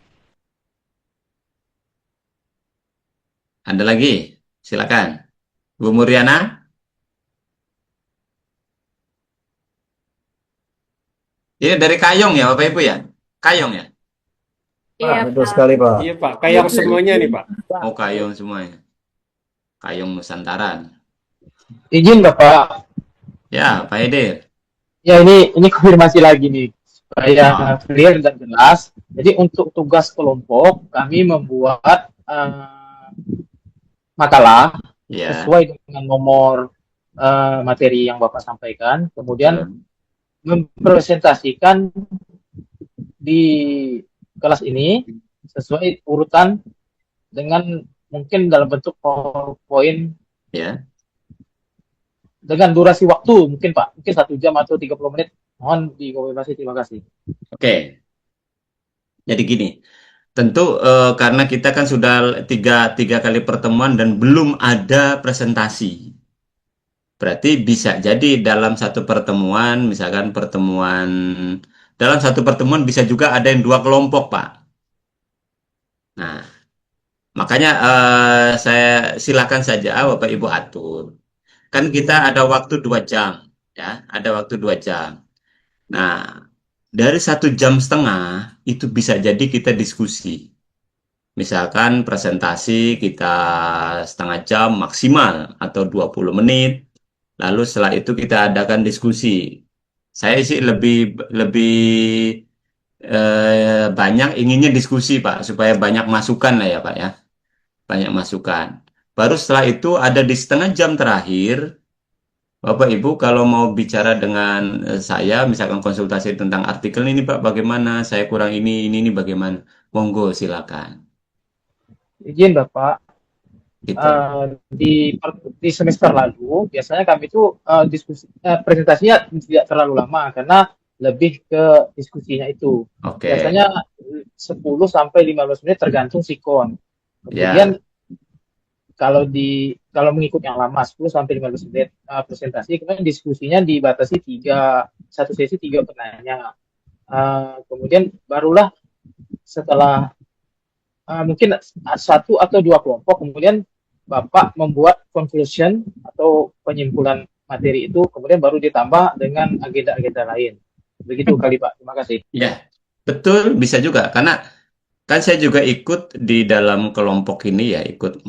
S1: Ada lagi? Silakan. Bu Muriana? Ini dari Kayong ya, Bapak Ibu ya? Kayong ya?
S7: Iya
S6: Betul
S7: Pak.
S6: sekali Pak.
S2: Iya Pak, kayak semuanya nih Pak.
S1: Oh, Kayong semuanya. Kayong Nusantara.
S3: Izin Bapak.
S1: Ya, Pak Edir.
S3: Ya ini konfirmasi lagi nih supaya
S1: Ah,
S3: clear dan jelas. Jadi untuk tugas kelompok kami membuat makalah
S1: ya.
S3: sesuai dengan nomor materi yang Bapak sampaikan. Kemudian mempresentasikan di kelas ini sesuai urutan dengan mungkin dalam bentuk PowerPoint
S1: Ya.
S3: dengan durasi waktu mungkin Pak, mungkin 1 jam atau 30 menit. Mohon dikonfirmasi, terima kasih.
S1: Oke. Jadi gini, tentu karena kita kan sudah tiga kali pertemuan dan belum ada presentasi. Berarti bisa jadi dalam satu pertemuan, misalkan dalam satu pertemuan bisa juga ada yang 2 kelompok, Pak. Nah, makanya saya silakan saja Bapak Ibu atur. Kan kita ada waktu 2 jam, ya, ada waktu 2 jam. Nah, dari 1 jam setengah itu bisa jadi kita diskusi. Misalkan presentasi kita setengah jam maksimal atau 20 menit. Lalu setelah itu kita adakan diskusi. Saya sih lebih lebih banyak inginnya diskusi Pak, supaya banyak masukan lah ya Pak ya. Banyak masukan. Baru setelah itu ada di setengah jam terakhir, Bapak Ibu kalau mau bicara dengan saya, misalkan konsultasi tentang artikel ini Pak, bagaimana? Saya kurang ini bagaimana? Monggo silakan.
S3: Izin Bapak,
S1: gitu.
S3: Di semester lalu biasanya kami itu presentasinya tidak terlalu lama karena lebih ke diskusinya itu.
S1: Oke,
S3: Biasanya 10 sampai 15 menit tergantung sikon. Kemudian
S1: ya,
S3: kalau mengikut yang lama 10 sampai 15 menit presentasi, kemudian diskusinya dibatasi satu sesi 3 penanya. Kemudian barulah setelah mungkin satu atau dua kelompok, kemudian Bapak membuat conclusion atau penyimpulan materi itu, kemudian baru ditambah dengan agenda-agenda lain. Begitu kali Pak. Terima kasih.
S1: ya, betul, bisa juga. Karena kan saya juga ikut di dalam kelompok ini ya, ikut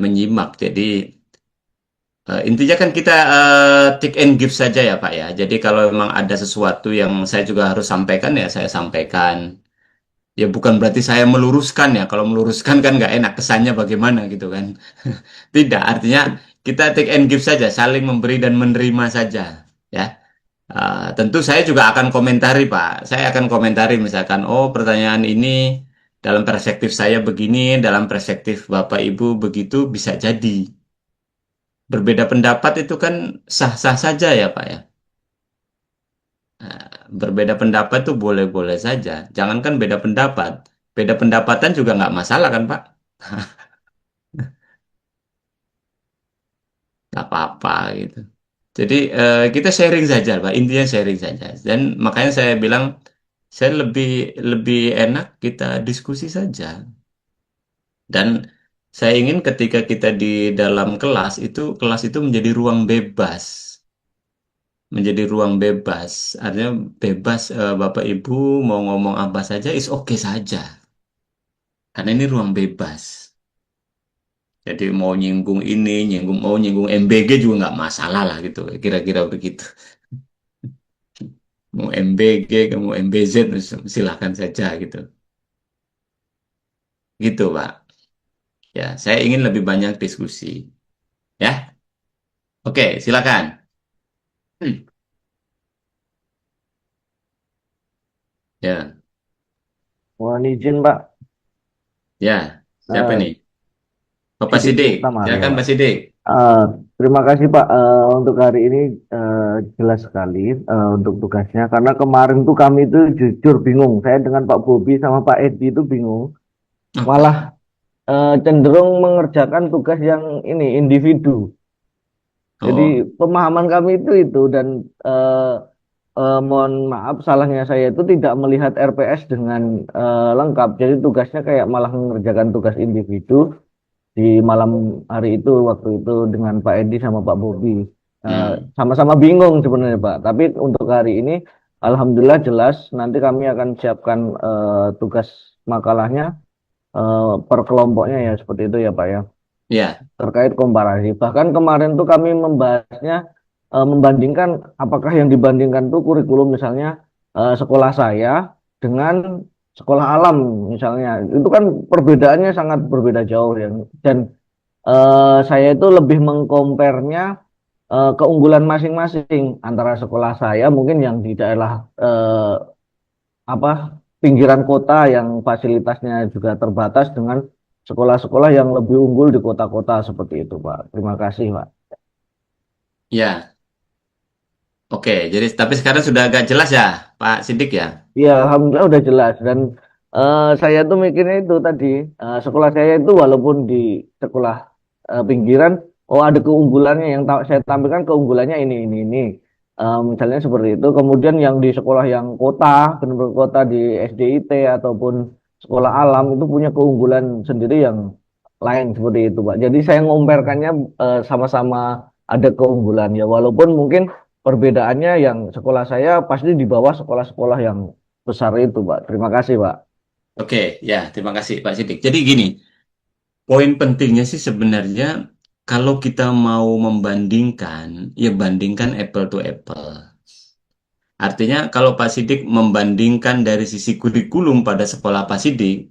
S1: menyimak. Jadi intinya kan kita take and give saja ya Pak ya. Jadi kalau memang ada sesuatu yang saya juga harus sampaikan ya saya sampaikan. Ya bukan berarti saya meluruskan ya. Kalau meluruskan kan nggak enak kesannya bagaimana gitu kan. Tidak, artinya kita take and give saja, saling memberi dan menerima saja ya. Tentu saya juga akan komentari Pak. Saya akan komentari misalkan, oh pertanyaan ini dalam perspektif saya begini, dalam perspektif Bapak Ibu begitu bisa jadi. Berbeda pendapat itu kan sah-sah saja ya Pak ya. Berbeda pendapat itu boleh-boleh saja. Jangankan beda pendapat, beda pendapatan juga nggak masalah kan Pak? Nggak apa-apa gitu. Jadi kita sharing saja Pak, intinya sharing saja. Dan makanya saya bilang saya lebih lebih enak kita diskusi saja. Dan saya ingin ketika kita di dalam kelas itu menjadi ruang bebas. Menjadi ruang bebas. Artinya bebas Bapak Ibu mau ngomong apa saja is oke saja. Karena ini ruang bebas. Jadi mau nyinggung ini, mau nyinggung MBG juga nggak masalah lah gitu. Kira-kira begitu. Mau MBG, mau MBZ silahkan saja gitu. Gitu Pak. Ya, saya ingin lebih banyak diskusi. Ya, oke, silakan. Hmm. Ya,
S8: Mohon izin, Pak.
S1: ya. Siapa
S8: Eh,
S1: nih? Bapak
S8: Sidik
S1: Sidik.
S8: Muhtamar ya,
S1: Silakan
S8: Pak.
S1: Pak Sidik.
S8: Eh, Terima kasih, Pak. Untuk hari ini jelas sekali untuk tugasnya. Karena kemarin tuh kami itu jujur bingung. Saya dengan Pak Bobi sama Pak Edi itu bingung.
S1: Oh,
S8: Malah cenderung mengerjakan tugas yang ini individu. Jadi
S1: oh,
S8: pemahaman kami itu dan mohon maaf salahnya saya itu tidak melihat RPS dengan lengkap. Jadi tugasnya kayak malah mengerjakan tugas individu di malam hari itu waktu itu dengan Pak Edi sama Pak Bobi.
S1: hmm.
S8: Sama-sama bingung sebenarnya Pak. Tapi untuk hari ini Alhamdulillah jelas nanti kami akan siapkan tugas makalahnya per kelompoknya ya seperti itu ya Pak ya.
S1: Ya,
S8: Terkait komparasi. Bahkan kemarin tuh kami membahasnya membandingkan apakah yang dibandingkan tuh kurikulum misalnya sekolah saya dengan sekolah alam misalnya. Itu kan perbedaannya sangat berbeda jauh ya. Dan saya itu lebih mengkomparnya keunggulan masing-masing antara sekolah saya mungkin yang di daerah apa pinggiran kota yang fasilitasnya juga terbatas dengan sekolah-sekolah yang lebih unggul di kota-kota seperti itu, Pak. Terima kasih, Pak.
S1: ya. Oke, jadi tapi sekarang sudah agak jelas ya, Pak Sidik ya.
S8: Ya, alhamdulillah udah jelas dan saya tuh mikirnya itu tadi sekolah saya itu walaupun di sekolah pinggiran, oh ada keunggulannya yang saya tampilkan keunggulannya ini. Misalnya seperti itu. Kemudian yang di sekolah yang kota, benar-benar kota di SDIT ataupun sekolah alam itu punya keunggulan sendiri yang lain seperti itu, Pak. Jadi saya ngomparkannya sama-sama ada keunggulan ya, walaupun mungkin perbedaannya yang sekolah saya pasti di bawah sekolah-sekolah yang besar itu, Pak. Terima kasih, Pak.
S1: Oke, ya, terima kasih Pak Sidik. Jadi gini, poin pentingnya sih sebenarnya kalau kita mau membandingkan, ya bandingkan apple to apple. Artinya kalau Pak Sidik membandingkan dari sisi kurikulum pada sekolah Pak Sidik,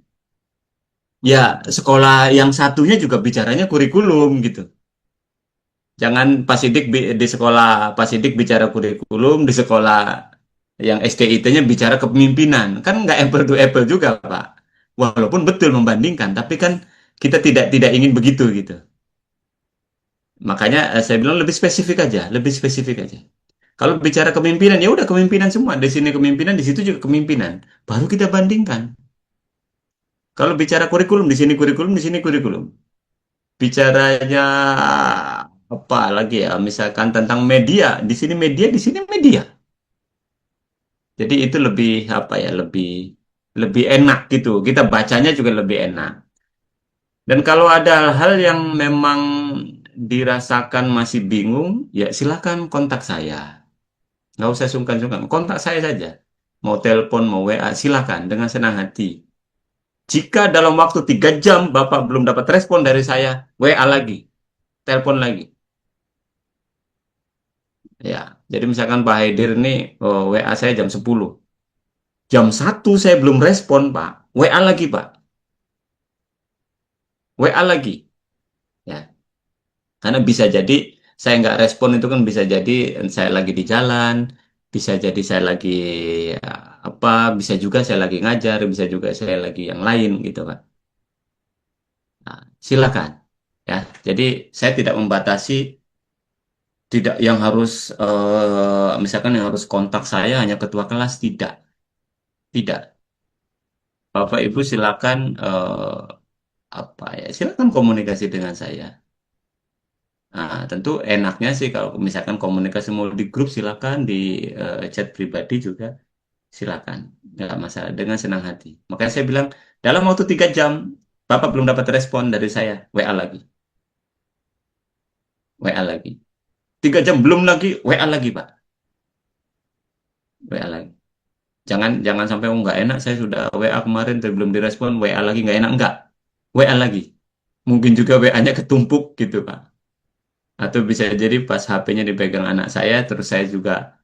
S1: ya sekolah yang satunya juga bicaranya kurikulum gitu. Jangan Pak Sidik di sekolah Pak Sidik bicara kurikulum, di sekolah yang STIT-nya bicara kepemimpinan. Kan nggak apple to apple juga, Pak. Walaupun betul membandingkan, tapi kan kita tidak ingin begitu gitu. Makanya saya bilang lebih spesifik aja, lebih spesifik aja. Kalau bicara kepemimpinan, ya udah kepemimpinan semua. Di sini kepemimpinan, di situ juga kepemimpinan. Baru kita bandingkan. Kalau bicara kurikulum, di sini kurikulum, di sini kurikulum. Bicaranya apa lagi ya? Misalkan tentang media, di sini media, di sini media. Jadi itu lebih apa ya? Lebih enak gitu. Kita bacanya juga lebih enak. Dan kalau ada hal yang memang dirasakan masih bingung, ya silakan kontak saya. Nggak usah sungkan-sungkan, kontak saya saja. Mau telepon, mau WA, silakan dengan senang hati. Jika dalam waktu 3 jam Bapak belum dapat respon dari saya, WA lagi, telepon lagi. Ya, jadi misalkan Pak Haidir ini WA saya jam 10. Jam 1 saya belum respon, Pak. WA lagi, Pak. WA lagi. Ya, karena bisa jadi saya nggak respon itu kan bisa jadi saya lagi di jalan, bisa jadi saya lagi ya, apa, bisa juga saya lagi ngajar, bisa juga saya lagi yang lain gitu, Pak. Nah, silakan. Ya, jadi saya tidak membatasi tidak yang harus misalkan yang harus kontak saya hanya ketua kelas tidak. Tidak. Bapak Ibu silakan apa ya? Silakan komunikasi dengan saya. Nah, tentu enaknya sih kalau misalkan komunikasi mau di grup silakan di chat pribadi juga silakan, nggak masalah dengan senang hati. Makanya saya bilang dalam waktu 3 jam Bapak belum dapat respon dari saya, WA lagi, WA lagi. 3 jam belum lagi, WA lagi Pak, WA lagi. Jangan sampai oh nggak enak saya sudah WA kemarin tapi belum direspon, WA lagi nggak enak nggak, WA lagi. Mungkin juga WA-nya ketumpuk gitu Pak. Atau bisa jadi pas HP-nya dipegang anak saya, terus saya juga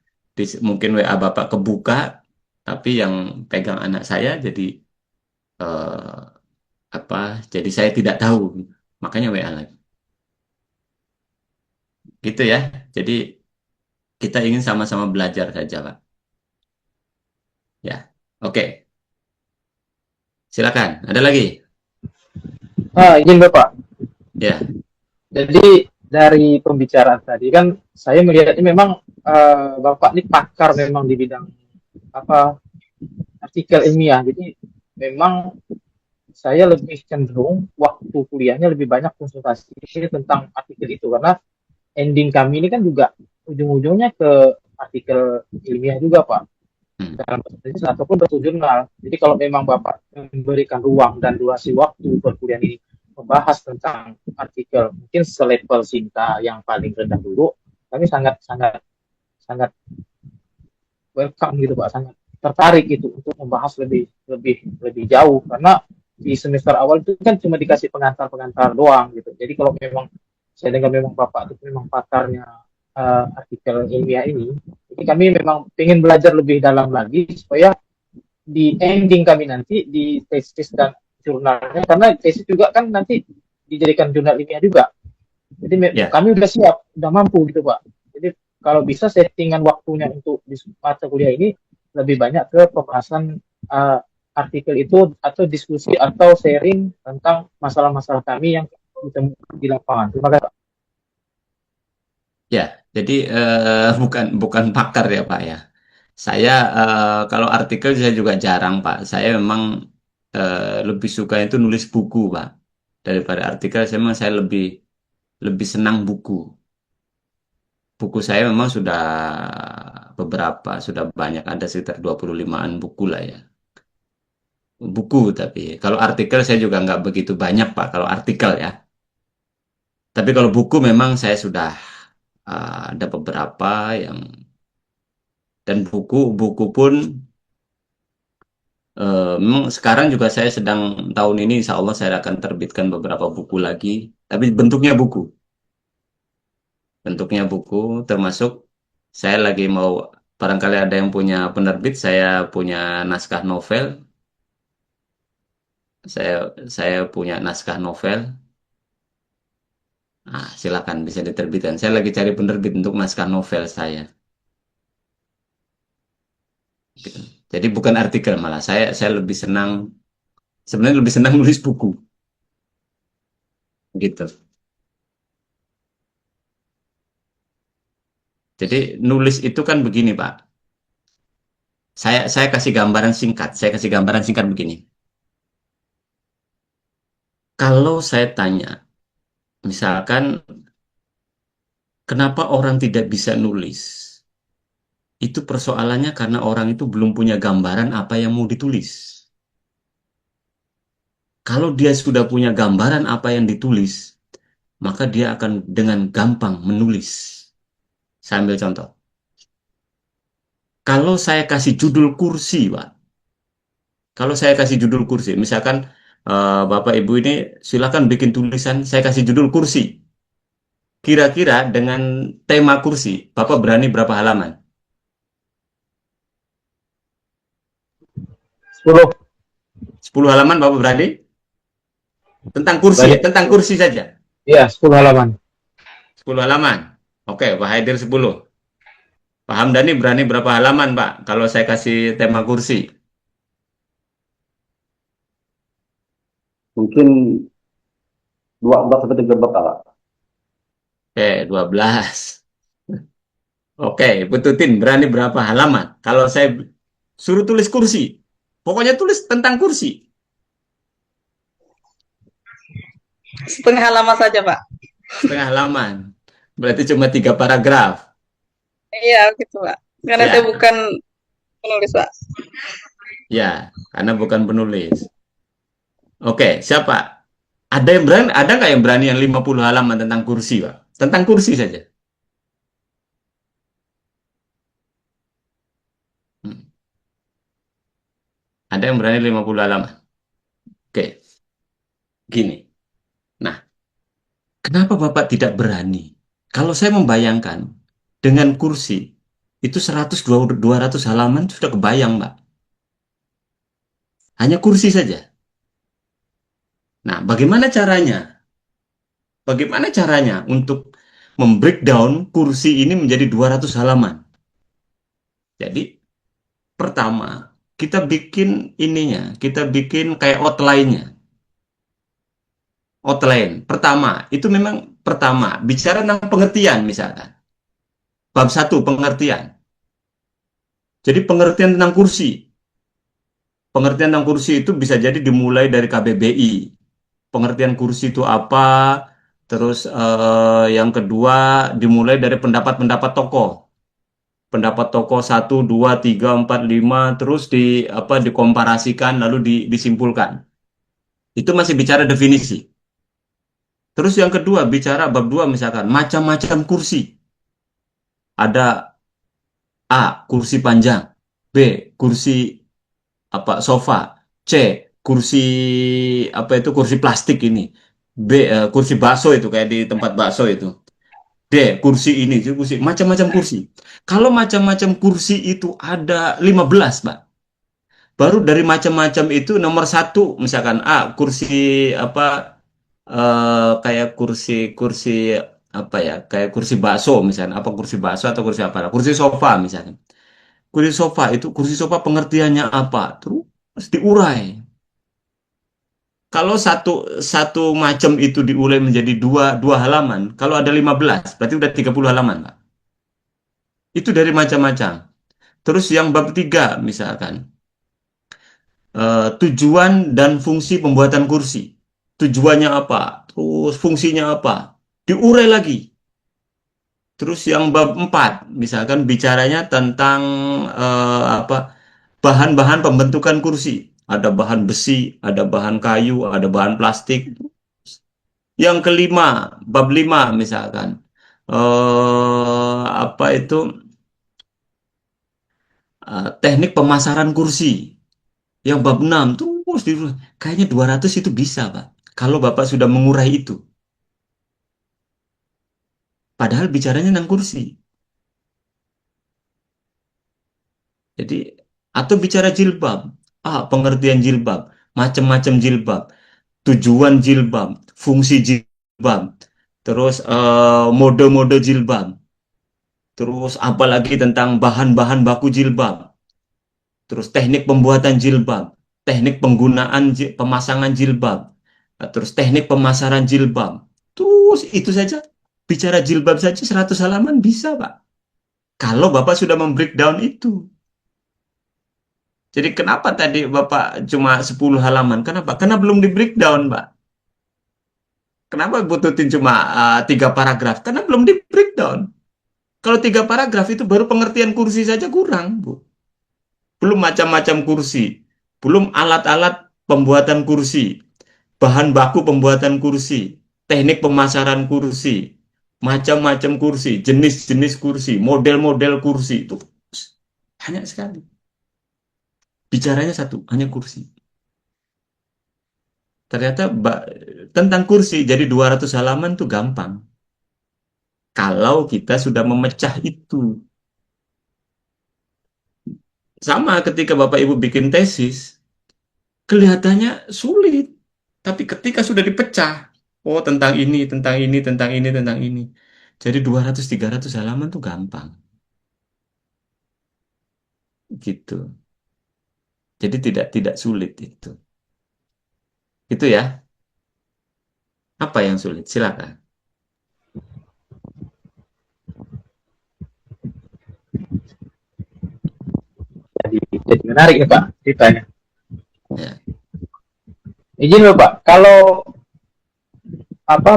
S1: mungkin WA Bapak kebuka, tapi yang pegang anak saya jadi eh, apa? Jadi saya tidak tahu, makanya WA lagi. Gitu ya. Jadi kita ingin sama-sama belajar saja, Pak. Ya, oke. Silakan. Ada lagi?
S3: Izin Bapak.
S1: Ya,
S3: Jadi dari pembicaraan tadi kan saya melihatnya memang Bapak ini pakar memang di bidang apa artikel ilmiah. Jadi memang saya lebih cenderung waktu kuliahnya lebih banyak konsultasi tentang artikel itu karena ending kami ini kan juga ujung-ujungnya ke artikel ilmiah juga Pak dalam bahasa Inggris ataupun berjurnal. Jadi kalau memang Bapak memberikan ruang dan durasi waktu perkuliahan ini membahas tentang artikel mungkin selevel Sinta yang paling rendah dulu, kami sangat sangat sangat welcome gitu Pak, sangat tertarik gitu untuk membahas lebih lebih lebih jauh karena di semester awal itu kan cuma dikasih pengantar-pengantar doang gitu. Jadi kalau memang saya dengar memang Bapak itu memang pakarnya artikel ilmiah ini, jadi kami memang ingin belajar lebih dalam lagi supaya di ending kami nanti di tesis dan jurnalnya karena tesis juga kan nanti dijadikan jurnal ilmiah juga. Jadi
S1: ya,
S3: kami udah siap, udah mampu gitu Pak. Jadi kalau bisa settingan waktunya untuk di mata kuliah ini lebih banyak ke pembahasan artikel itu atau diskusi atau sharing tentang masalah-masalah kami yang ditemukan di lapangan. Terima kasih Pak.
S1: ya. Jadi bukan pakar ya, Pak ya. Saya kalau artikel saya juga jarang, Pak. Saya memang lebih suka itu nulis buku, Pak. Daripada artikel, saya lebih lebih senang buku. Buku saya memang sudah beberapa, sudah banyak, ada sekitar 25-an buku lah ya. Buku, tapi kalau artikel saya juga nggak begitu banyak, Pak, kalau artikel ya. Tapi kalau buku memang saya sudah ada beberapa yang, dan buku-buku pun memang sekarang juga saya sedang, tahun ini insya Allah saya akan terbitkan beberapa buku lagi, tapi bentuknya buku. Bentuknya buku, termasuk saya lagi mau, barangkali ada yang punya penerbit, saya punya naskah novel, saya saya punya naskah novel. Nah, silakan bisa diterbitkan. Saya lagi cari penerbit untuk naskah novel saya. Gitu. Jadi bukan artikel, malah saya lebih senang, sebenarnya lebih senang nulis buku. gitu. Jadi nulis itu kan begini, Pak. Saya kasih gambaran singkat. Saya kasih gambaran singkat begini. Kalau saya tanya, misalkan kenapa orang tidak bisa nulis? Itu persoalannya karena orang itu belum punya gambaran apa yang mau ditulis. Kalau dia sudah punya gambaran apa yang ditulis, maka dia akan dengan gampang menulis. Saya ambil contoh. Kalau saya kasih judul kursi, Pak. Kalau saya kasih judul kursi, misalkan Bapak Ibu ini silakan bikin tulisan, saya kasih judul kursi. Kira-kira dengan tema kursi, Bapak berani berapa halaman?
S3: 10.
S1: 10 halaman Bapak berani? Tentang kursi,
S3: Berani.
S1: tentang kursi saja.
S3: Iya, 10 halaman.
S1: 10 halaman. Oke, Pak Haidir 10. Pak Hamdani berani berapa halaman, Pak? Kalau saya kasih tema kursi.
S5: Mungkin 12 sampai 13 Pak.
S1: Oke, 12. Oke, Pututin berani berapa halaman? Kalau saya suruh tulis kursi, pokoknya tulis tentang kursi.
S7: Setengah halaman saja, Pak.
S1: Setengah halaman. Berarti cuma 3 paragraf.
S7: Iya, gitu, Pak. Karena
S1: Ya.
S7: saya bukan penulis, Pak.
S1: Ya, karena bukan penulis. Oke, siapa? Ada yang berani? Ada nggak yang berani yang 50 halaman tentang kursi, Pak? Tentang kursi saja. Hmm. Ada yang berani 50 halaman. Oke, gini. Nah, kenapa Bapak tidak berani? Kalau saya membayangkan dengan kursi itu 100-200 halaman sudah kebayang, Mbak. Hanya kursi saja. Nah, bagaimana caranya? Bagaimana caranya untuk membreakdown kursi ini menjadi 200 halaman? Jadi, pertama, kita bikin ininya, kita bikin kayak outline-nya. Outline. Pertama, itu memang pertama, bicara tentang pengertian misalkan. Bab 1, pengertian. Jadi pengertian tentang kursi. Pengertian tentang kursi itu bisa jadi dimulai dari KBBI. Pengertian kursi itu apa? Terus yang kedua dimulai dari pendapat-pendapat tokoh. Pendapat tokoh 1, 2, 3, 4, 5 terus dikomparasikan lalu disimpulkan. Itu masih bicara definisi. Terus yang kedua bicara bab 2 misalkan macam-macam kursi. Ada A, kursi panjang, B, kursi sofa, C, kursi kursi plastik ini, B, kursi bakso itu kayak di tempat bakso itu, D, kursi ini, kursi macam-macam kursi. Kalau macam-macam kursi itu ada 15, Pak. Baru dari macam-macam itu nomor 1 misalkan A, kursi kayak kursi kayak kursi bakso misalnya, kursi bakso atau kursi kursi sofa misalnya. Kursi sofa pengertiannya apa? Terus diurai. Kalau satu macam itu diurai menjadi dua halaman, kalau ada 15, berarti udah 30 halaman, Pak. Itu dari macam-macam. Terus yang bab 3 misalkan, tujuan dan fungsi pembuatan kursi. Tujuannya apa? Terus fungsinya apa? Diurai lagi. Terus yang bab 4, misalkan bicaranya tentang bahan-bahan pembentukan kursi. Ada bahan besi, ada bahan kayu, ada bahan plastik. Yang kelima, bab 5 misalkan. Teknik pemasaran kursi. Yang bab 6 terus kayaknya 200 itu bisa, Pak. Kalau Bapak sudah mengurai itu. Padahal bicaranya tentang kursi. Jadi, atau bicara jilbab. Pengertian jilbab. Macam-macam jilbab. Tujuan jilbab. Fungsi jilbab. Terus mode-mode jilbab. Terus apalagi tentang bahan-bahan baku jilbab. Terus teknik pembuatan jilbab. Teknik penggunaan pemasangan jilbab. terus teknik pemasaran jilbab. Terus itu saja, bicara jilbab saja 100 halaman bisa, Pak. Kalau Bapak sudah membreakdown itu. Jadi kenapa tadi Bapak cuma 10 halaman? Kenapa? Karena belum di breakdown, Pak. Kenapa butuhin cuma 3 paragraf? Karena belum di breakdown. Kalau 3 paragraf itu baru pengertian kursi saja kurang, Bu. Belum macam-macam kursi. Belum alat-alat pembuatan kursi. Bahan baku pembuatan kursi. Teknik pemasaran kursi. Macam-macam kursi. Jenis-jenis kursi. Model-model kursi. Itu banyak sekali. Bicaranya satu, hanya kursi. Ternyata tentang kursi jadi 200 halaman tuh gampang. Kalau kita sudah memecah itu. Sama ketika Bapak Ibu bikin tesis, kelihatannya sulit. Tapi ketika sudah dipecah, oh tentang ini, tentang ini, tentang ini, tentang ini. Jadi 200-300 halaman tuh gampang. Gitu. Jadi tidak sulit itu. Itu ya. Apa yang sulit? Silakan.
S3: Jadi menarik ya Pak ceritanya.
S1: Ya.
S3: Izin Bapak, kalau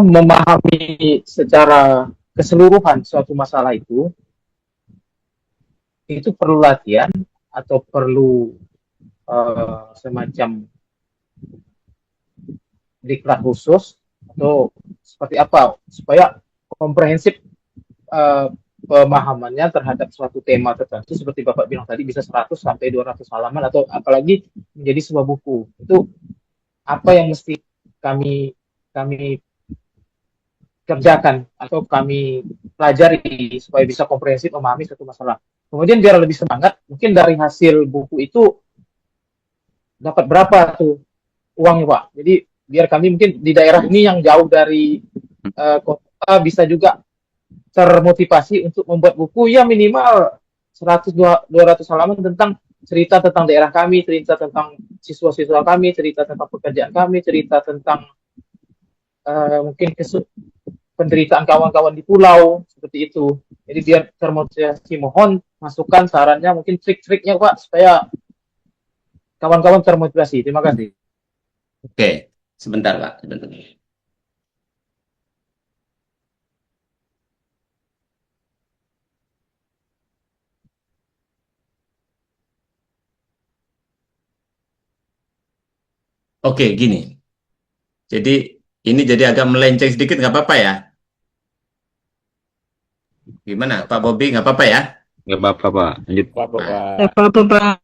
S3: memahami secara keseluruhan suatu masalah itu perlu latihan atau perlu semacam diklat khusus atau seperti apa supaya komprehensif pemahamannya terhadap suatu tema tertentu seperti Bapak bilang tadi bisa 100 sampai 200 halaman atau apalagi menjadi sebuah buku. Itu apa yang mesti kami kerjakan atau kami pelajari supaya bisa komprehensif memahami suatu masalah. Kemudian biar lebih semangat, mungkin dari hasil buku itu dapat berapa tuh uangnya Pak. Jadi biar kami mungkin di daerah ini yang jauh dari kota bisa juga termotivasi untuk membuat buku ya minimal 100-200 halaman tentang cerita tentang daerah kami, cerita tentang siswa-siswa kami, cerita tentang pekerjaan kami, cerita tentang mungkin penderitaan kawan-kawan di pulau, seperti itu. Jadi biar termotivasi, mohon masukan, sarannya, mungkin trik-triknya Pak, supaya kawan-kawan termotivasi. Terima kasih.
S1: Oke, sebentar Pak. Sebentar. Oke, gini. Jadi ini jadi agak melenceng sedikit, nggak apa-apa ya? Gimana, Pak Bobi, nggak apa-apa ya?
S9: Nggak apa-apa, Pak. Lanjut.
S2: Pak.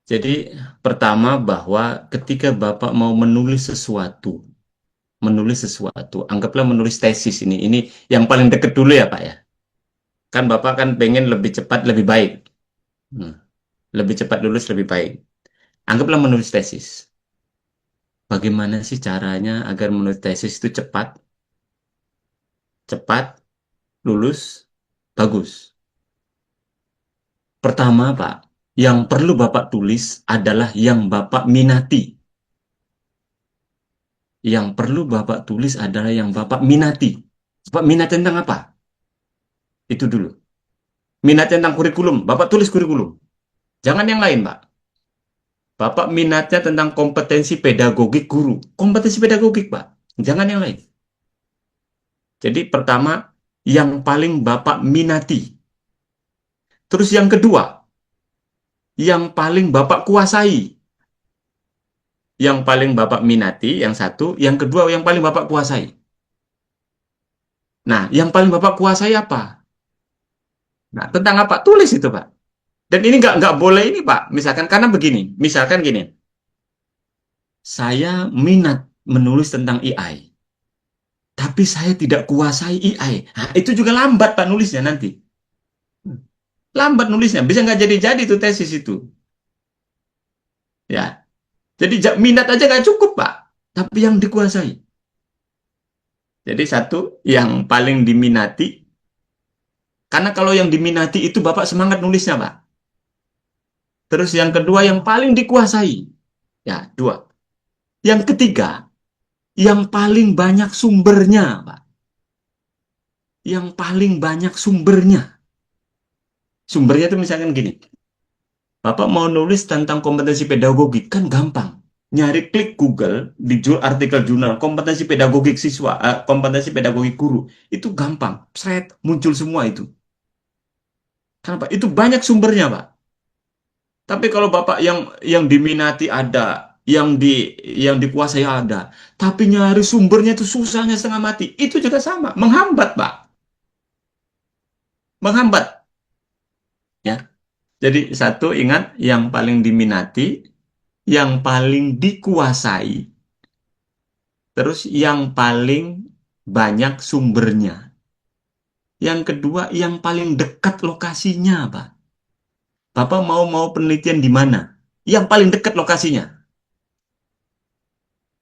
S1: Jadi pertama bahwa ketika Bapak mau menulis sesuatu, anggaplah menulis tesis ini yang paling dekat dulu ya Pak ya. Kan Bapak kan pengen lebih cepat, lebih baik. Lebih cepat lulus, lebih baik. Anggaplah menulis tesis. Bagaimana sih caranya agar menulis tesis itu cepat, lulus, bagus? Pertama, Pak, yang perlu Bapak tulis adalah yang Bapak minati. Yang perlu Bapak tulis adalah yang Bapak minati. Bapak minat tentang apa? Itu dulu. Minat tentang kurikulum, Bapak tulis kurikulum. Jangan yang lain, Pak. Bapak minatnya tentang kompetensi pedagogik guru. Kompetensi pedagogik, Pak. Jangan yang lain. Jadi pertama, yang paling Bapak minati. Terus yang kedua, yang paling Bapak kuasai. Yang paling Bapak minati, yang satu. Yang kedua, yang paling Bapak kuasai. Nah, yang paling Bapak kuasai apa? Nah, tentang apa? Tulis itu, Pak. Dan ini nggak boleh ini, Pak. Misalkan, karena begini. Misalkan gini. Saya minat menulis tentang AI. Tapi saya tidak kuasai AI. Nah, itu juga lambat, Pak, nulisnya nanti. Lambat nulisnya. Bisa nggak jadi-jadi itu tesis itu. Ya. Jadi minat aja nggak cukup, Pak. Tapi yang dikuasai. Jadi satu, yang paling diminati. Karena kalau yang diminati itu Bapak semangat nulisnya, Pak. Terus yang kedua, yang paling dikuasai. Ya, 2. Yang ketiga, yang paling banyak sumbernya, Pak. Yang paling banyak sumbernya. Sumbernya itu misalkan gini, Bapak mau nulis tentang kompetensi pedagogik, kan gampang. Nyari klik Google, di artikel jurnal, kompetensi pedagogik siswa, kompetensi pedagogik guru. Itu gampang, seret, muncul semua itu. Kenapa? Itu banyak sumbernya, Pak. Tapi kalau Bapak yang diminati ada, yang dikuasai ada, tapi nyari sumbernya itu susahnya setengah mati. Itu juga sama, menghambat, Pak. Menghambat, ya. Jadi satu ingat, yang paling diminati, yang paling dikuasai, terus yang paling banyak sumbernya. Yang kedua, yang paling dekat lokasinya, Pak. Bapak mau penelitian di mana? Yang paling dekat lokasinya.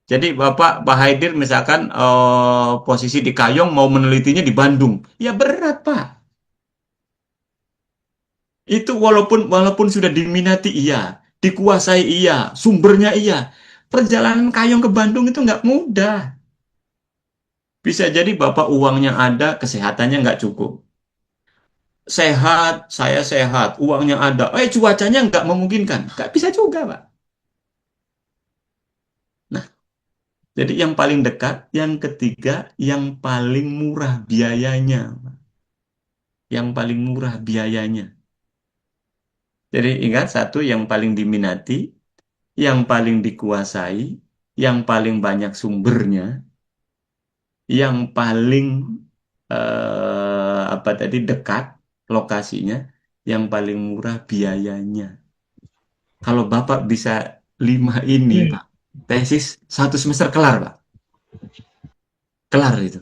S1: Jadi Pak Haidir misalkan posisi di Kayong mau menelitinya di Bandung. Ya berat, Pak. Itu walaupun sudah diminati iya, dikuasai iya, sumbernya iya. Perjalanan Kayong ke Bandung itu nggak mudah. Bisa jadi Bapak uangnya ada, kesehatannya nggak cukup. Sehat, saya sehat, uangnya ada. Cuacanya nggak memungkinkan. Nggak bisa juga, Pak. Nah, jadi yang paling dekat, yang ketiga, yang paling murah biayanya. Yang paling murah biayanya. Jadi ingat, satu, yang paling diminati, yang paling dikuasai, yang paling banyak sumbernya, yang paling apa tadi dekat lokasinya, yang paling murah biayanya. Kalau Bapak bisa 5 ini, Pak, tesis 1 semester kelar, Pak. Kelar itu.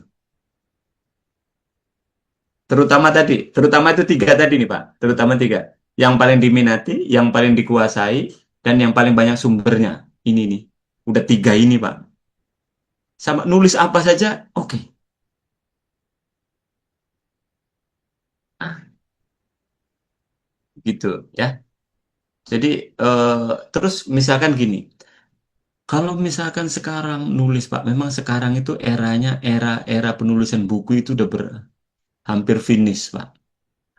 S1: Terutama itu 3 tadi nih, Pak. Terutama 3. Yang paling diminati, yang paling dikuasai, dan yang paling banyak sumbernya. Ini nih. Udah 3 ini, Pak. Sama nulis apa saja, oke. Ah, gitu ya. Jadi terus misalkan gini, kalau misalkan sekarang nulis, Pak, memang sekarang itu eranya era penulisan buku itu udah hampir finish, Pak.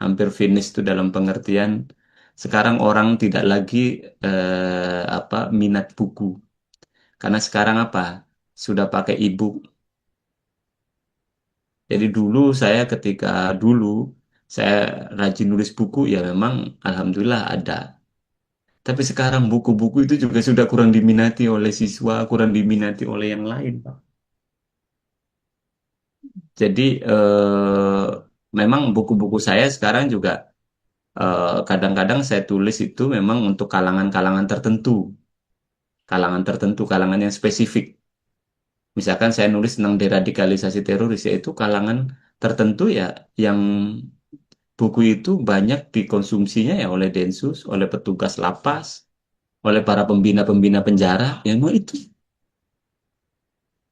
S1: Hampir finish itu dalam pengertian sekarang orang tidak lagi minat buku. Karena sekarang apa? Sudah pakai e-book. Jadi ketika dulu saya rajin nulis buku, ya memang alhamdulillah ada. Tapi sekarang buku-buku itu juga sudah kurang diminati oleh siswa, kurang diminati oleh yang lain, Pak. Jadi memang buku-buku saya sekarang juga kadang-kadang saya tulis itu memang untuk kalangan-kalangan tertentu, kalangan yang spesifik. Misalkan saya nulis tentang deradikalisasi teroris, yaitu kalangan tertentu ya yang buku itu banyak dikonsumsinya ya oleh Densus, oleh petugas lapas, oleh para pembina-pembina penjara, yang mau itu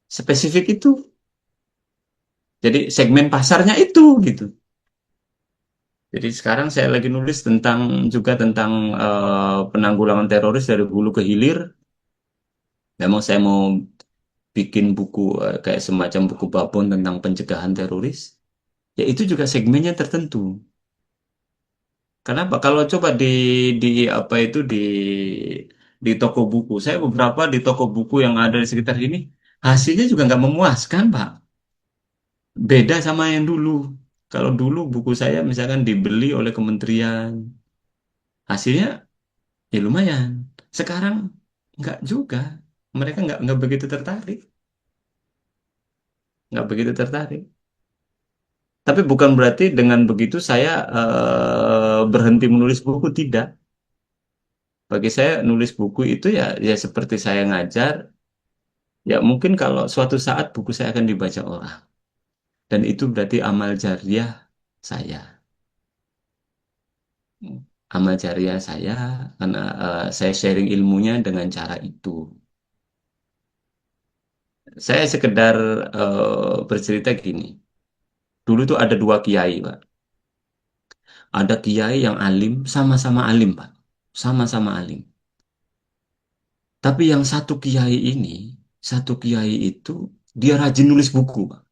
S1: spesifik itu. Jadi segmen pasarnya itu gitu. Jadi sekarang saya lagi nulis tentang penanggulangan teroris dari hulu ke hilir. Memang saya mau bikin buku kayak semacam buku babon tentang pencegahan teroris. Ya itu juga segmennya tertentu. Kenapa? Kalau coba di apa itu di toko buku, saya beberapa di toko buku yang ada di sekitar sini, hasilnya juga nggak memuaskan, Pak. Beda sama yang dulu. Kalau dulu buku saya misalkan dibeli oleh kementerian, hasilnya ya lumayan. Sekarang nggak juga. Mereka nggak begitu tertarik. Nggak begitu tertarik. Tapi bukan berarti dengan begitu saya berhenti menulis buku, tidak. Bagi saya nulis buku itu ya seperti saya ngajar. Ya mungkin kalau suatu saat buku saya akan dibaca orang. Dan itu berarti amal jariah saya. Amal jariah saya karena saya sharing ilmunya dengan cara itu. Saya sekedar bercerita gini. Dulu tuh ada 2 kiai, Pak. Ada kiai yang alim, sama-sama alim, Pak. Sama-sama alim. Tapi yang satu kiai ini satu kiai itu dia rajin nulis buku, Pak.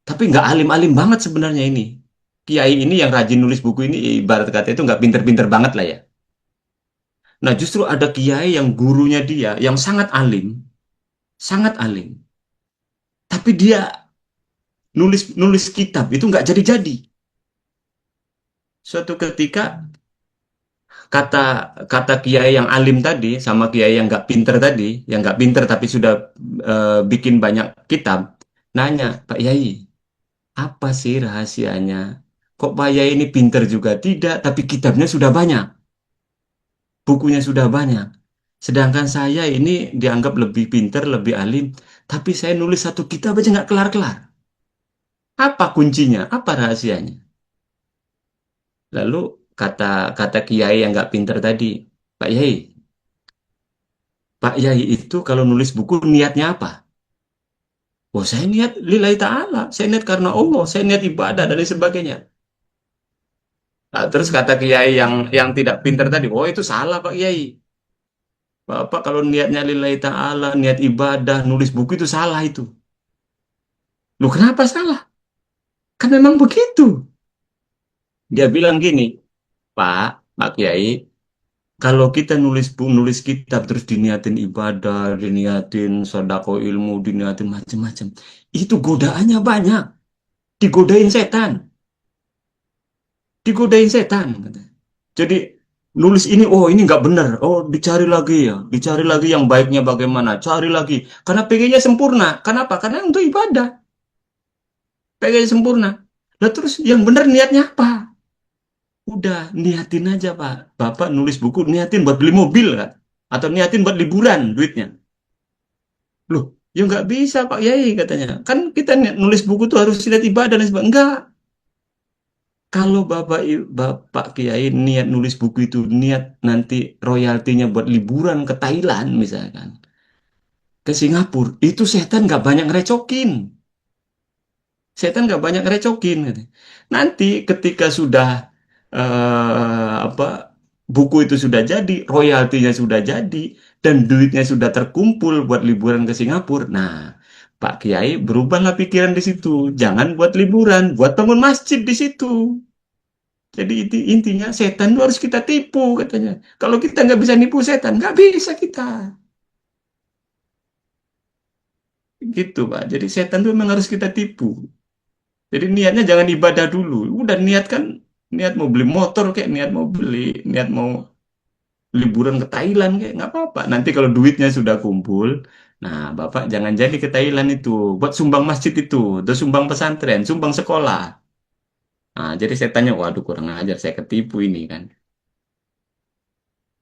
S1: Tapi nggak alim-alim banget sebenarnya ini. Kiai ini yang rajin nulis buku ini ibarat kata itu nggak pinter-pinter banget lah ya. Nah, justru ada kiai yang gurunya dia yang sangat alim. Tapi dia nulis nulis kitab itu nggak jadi-jadi. Suatu ketika kata kata kiai yang alim tadi sama kiai yang nggak pinter tadi, yang nggak pinter tapi sudah bikin banyak kitab, nanya, Pak Yai, apa sih rahasianya? Kok Pak Yai ini pinter juga tidak, tapi kitabnya sudah banyak, bukunya sudah banyak. Sedangkan saya ini dianggap lebih pinter, lebih alim, tapi saya nulis satu kitab aja nggak kelar-kelar. Apa kuncinya? Apa rahasianya? Lalu kata kata kiai yang nggak pinter tadi, Pak Yai itu kalau nulis buku niatnya apa? Oh, saya niat lillahi ta'ala, saya niat karena Allah, saya niat ibadah dan lain sebagainya. Nah, terus kata kiai yang tidak pinter tadi, oh itu salah Pak Kiai. Bapak kalau niatnya lillahi ta'ala, niat ibadah, nulis buku itu salah itu. Loh kenapa salah? Kan memang begitu. Dia bilang gini, Pak Kiai, kalau kita nulis kitab terus diniatin ibadah, diniatin sedekah ilmu, diniatin macam-macam, itu godaannya banyak. Digodain setan. Digodain setan. Jadi nulis ini, oh ini nggak benar. Oh dicari lagi ya. Dicari lagi yang baiknya bagaimana. Cari lagi. Karena pengennya sempurna. Kenapa? Karena untuk ibadah. Pengennya sempurna. Lah terus yang benar niatnya apa? Udah, niatin aja Pak. Bapak nulis buku, niatin buat beli mobil kan? Atau niatin buat liburan duitnya. Loh, ya nggak bisa Pak Yai katanya. Kan kita nulis buku tuh harus lihat ibadah dan sebagainya. Enggak. Kalau Bapak Kiai niat nulis buku itu, niat nanti royaltinya buat liburan ke Thailand misalkan, ke Singapura, itu setan nggak banyak ngerecokin. Setan nggak banyak ngerecokin. Gitu. Nanti ketika sudah apa buku itu sudah jadi, royaltinya sudah jadi, dan duitnya sudah terkumpul buat liburan ke Singapura. Nah, Pak Kiai berubahlah pikiran di situ. Jangan buat liburan, buat bangun masjid di situ. Jadi intinya setan itu harus kita tipu katanya. Kalau kita nggak bisa nipu setan, nggak bisa kita. Gitu Pak. Jadi setan itu memang harus kita tipu. Jadi niatnya jangan ibadah dulu. Udah niat kan, niat mau beli motor kayak, niat mau liburan ke Thailand kayak, nggak apa-apa. Nanti kalau duitnya sudah kumpul, nah Bapak jangan jadi ke Thailand itu. Buat sumbang masjid itu, atau sumbang pesantren, sumbang sekolah. Nah, jadi setannya, waduh kurang ajar, saya ketipu ini kan.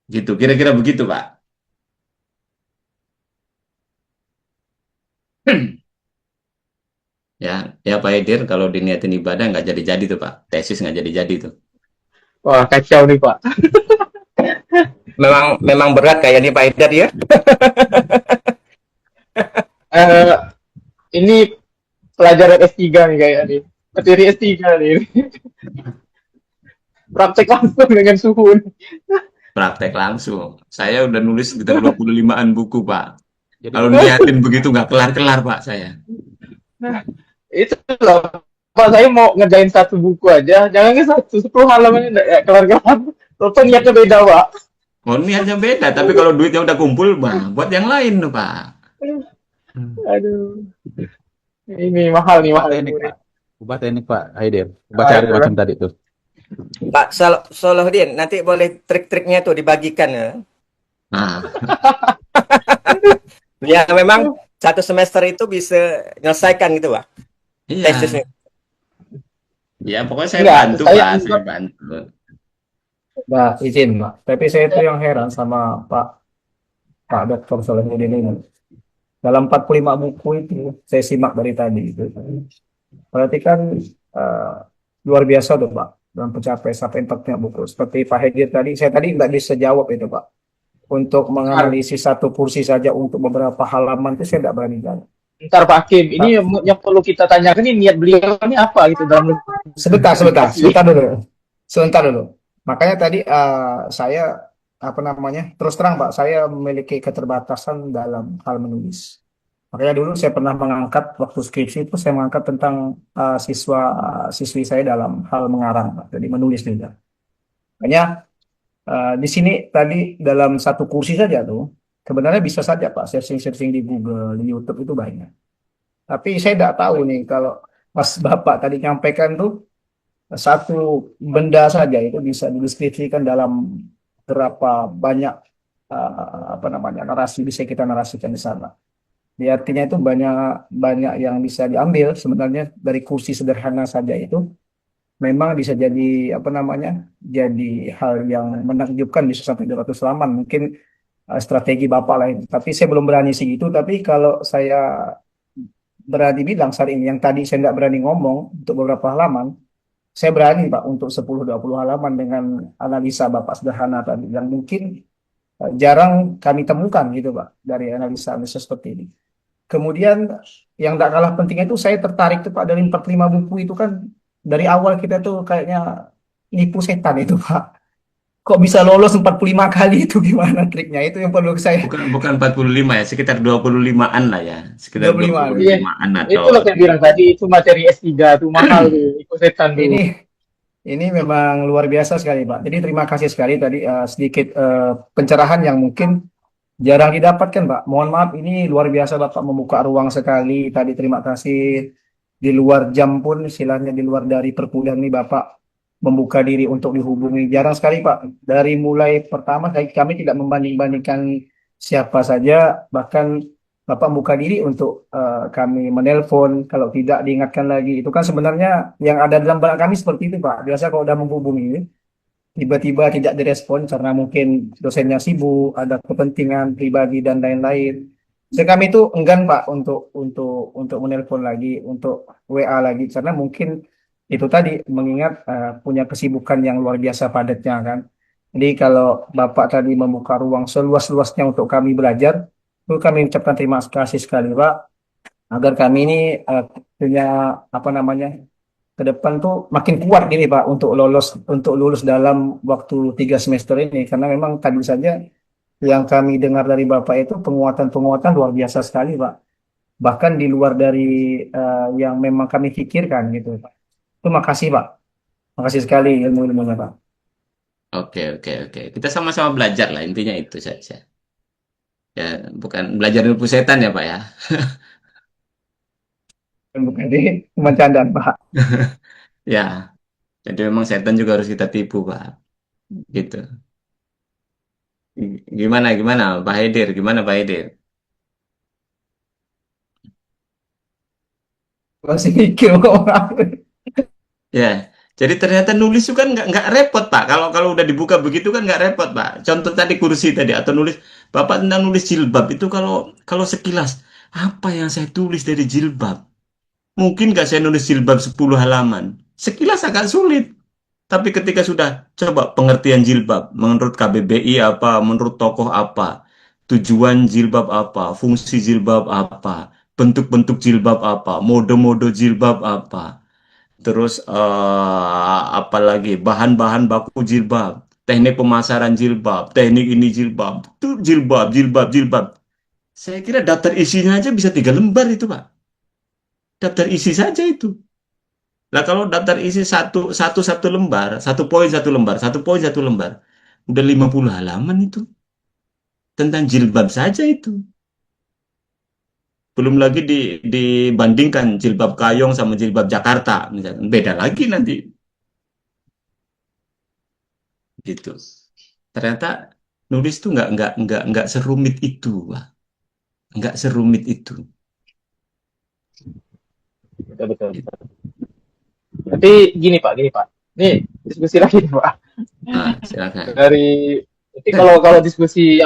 S1: Gitu, kira-kira begitu, Pak. Ya, ya Pak Edir, kalau diniatin ibadah nggak jadi-jadi tuh, Pak. Tesis nggak jadi-jadi tuh.
S3: Wah, kacau nih, Pak.
S5: Memang berat kayaknya Pak Haidar ya.
S3: Eh, ini pelajaran S3 nih kayak nih. Materi S3 nih. Praktek langsung dengan suhu nih.
S1: Praktek langsung. Saya udah nulis sekitar 25-an buku, Pak. Kalau niatin begitu nggak kelar-kelar, Pak, saya.
S3: Nah, itu loh. Pak, saya mau ngerjain satu buku aja. Jangan ke 10 halaman ya, kelar-kelar. Tentu niatnya beda, Pak.
S1: Oh, niatnya beda, tapi kalau duitnya udah kumpul, Bang, buat yang lain tuh, Pak.
S3: Aduh. Ini mahal nih, mahal.
S9: Ubah teknik Pak Haidir. Ubah cari macam tadi tuh.
S5: Pak Solahuddin, nanti boleh trik-triknya tuh dibagikan ya.
S1: Nah,
S5: Ya memang satu semester itu bisa menyelesaikan gitu Pak.
S1: iya.
S5: Tesisnya.
S1: Ya, pokoknya saya
S3: Enggak,
S1: bantu,
S3: saya
S1: Pak. Saya
S3: anggap
S1: bantu.
S10: Mbak, izin Mbak. Tapi saya itu yang heran sama Pak Dr. Solahuddin ini. Dalam 45 buku itu saya simak dari tadi itu. Berarti kan luar biasa tuh Pak dalam pencapaian sampai 45 buku. Seperti Pak Haidir tadi, saya tadi nggak bisa jawab itu Pak. Untuk menganalisis satu kursi saja untuk beberapa halaman itu saya nggak berani jawab.
S3: Ntar Pak Hakim, ini yang perlu kita tanyakan ini niat beliau ini apa gitu dalam
S10: Sebentar dulu. Makanya tadi saya terus terang Pak, saya memiliki keterbatasan dalam hal menulis. Makanya dulu saya pernah mengangkat waktu skripsi itu saya mengangkat tentang siswi saya dalam hal mengarang, Pak. Jadi menulis juga. Makanya di sini tadi dalam satu kursi saja tuh sebenarnya bisa saja Pak searching-searching di Google, di YouTube itu banyak. Tapi saya tidak tahu nih kalau Mas Bapak tadi nyampaikan tuh satu benda saja itu bisa dideskripsikan dalam berapa banyak apa namanya narasi bisa kita narasikan di sana. Di artinya itu banyak banyak yang bisa diambil sebenarnya dari kursi sederhana saja itu memang bisa jadi apa namanya jadi hal yang menakjubkan bisa sampai 200 halaman mungkin strategi Bapak lain. Tapi saya belum berani segitu. Tapi kalau saya berani bilang saat ini yang tadi saya tidak berani ngomong untuk beberapa halaman, saya berani Pak untuk 10-20 halaman dengan analisa Bapak sederhana tadi yang mungkin jarang kami temukan gitu Pak dari analisa-analisa seperti ini. Kemudian yang tidak kalah pentingnya itu saya tertarik tuh Pak dari 45 buku itu kan dari awal kita tuh kayaknya nipu setan itu Pak. Kok bisa lolos 45 kali itu gimana triknya? Itu yang perlu saya
S1: Bukan 45 ya, sekitar 25-an lah ya. Sekitar
S10: 25.
S1: 25-an
S3: Itu
S1: atau
S3: loh saya bilang tadi, itu materi S3 tuh mahal tuh, ikut setan tuh.
S10: Ini memang luar biasa sekali Pak. Jadi terima kasih sekali tadi sedikit pencerahan yang mungkin jarang didapatkan Pak. Mohon maaf ini luar biasa Bapak membuka ruang sekali. Tadi terima kasih di luar jam pun istilahnya di luar dari perkuliahan ini Bapak membuka diri untuk dihubungi. Jarang sekali Pak. Dari mulai pertama kami tidak membanding-bandingkan siapa saja. Bahkan Bapak membuka diri untuk kami menelpon. Kalau tidak diingatkan lagi. Itu kan sebenarnya yang ada dalam benak kami seperti itu Pak. Biasa kalau udah menghubungi tiba-tiba tidak direspon karena mungkin dosennya sibuk, ada kepentingan pribadi dan lain-lain. Jadi kami itu enggan Pak untuk menelpon lagi, untuk WA lagi karena mungkin itu tadi mengingat punya kesibukan yang luar biasa padatnya kan. Jadi kalau Bapak tadi membuka ruang seluas-luasnya untuk kami belajar, itu kami ucapkan terima kasih sekali Pak agar kami ini punya apa namanya ke depan tuh makin kuat gini Pak untuk lulus dalam waktu 3 semester ini karena memang tadi saja yang kami dengar dari Bapak itu penguatan-penguatan luar biasa sekali Pak bahkan di luar dari yang memang kami pikirkan gitu Pak. Itu makasih Pak, makasih sekali ilmu-ilmunya Pak.
S1: Oke. Kita sama-sama belajar lah, intinya itu saja. Ya, bukan belajar ilmu setan ya Pak ya.
S10: Bukan ini cuma candaan Pak.
S1: Ya, jadi memang setan juga harus kita tipu Pak. Gitu. Gimana Pak Haidir? Gimana Pak Haidir?
S10: Masih mikir kok.
S1: Ya, jadi ternyata nulis itu kan nggak repot Pak. Kalau udah dibuka begitu kan nggak repot Pak. Contoh tadi kursi tadi atau nulis Bapak tentang nulis jilbab itu kalau sekilas apa yang saya tulis dari jilbab? Mungkin nggak saya nulis jilbab 10 halaman. Sekilas agak sulit. Tapi ketika sudah coba pengertian jilbab, menurut KBBI apa, menurut tokoh apa, tujuan jilbab apa, fungsi jilbab apa, bentuk-bentuk jilbab apa, mode-mode jilbab apa, terus apalagi bahan-bahan baku jilbab, teknik pemasaran jilbab, teknik ini jilbab, itu jilbab. Saya kira daftar isinya aja bisa 3 lembar itu Pak. Daftar isi saja itu. Nah kalau daftar isi satu lembar, 1 poin 1 lembar, 1 poin 1 lembar, udah 50 halaman itu. Tentang jilbab saja itu. Belum lagi dibandingkan jilbab Kayong sama jilbab Jakarta, misalnya. Beda lagi nanti. Gitu. Ternyata nulis tuh nggak serumit itu, Pak. Nggak serumit itu.
S3: Betul. Tapi gini Pak. Nih diskusi lagi nih Pak.
S1: Nah, silakan.
S3: Jadi kalau diskusi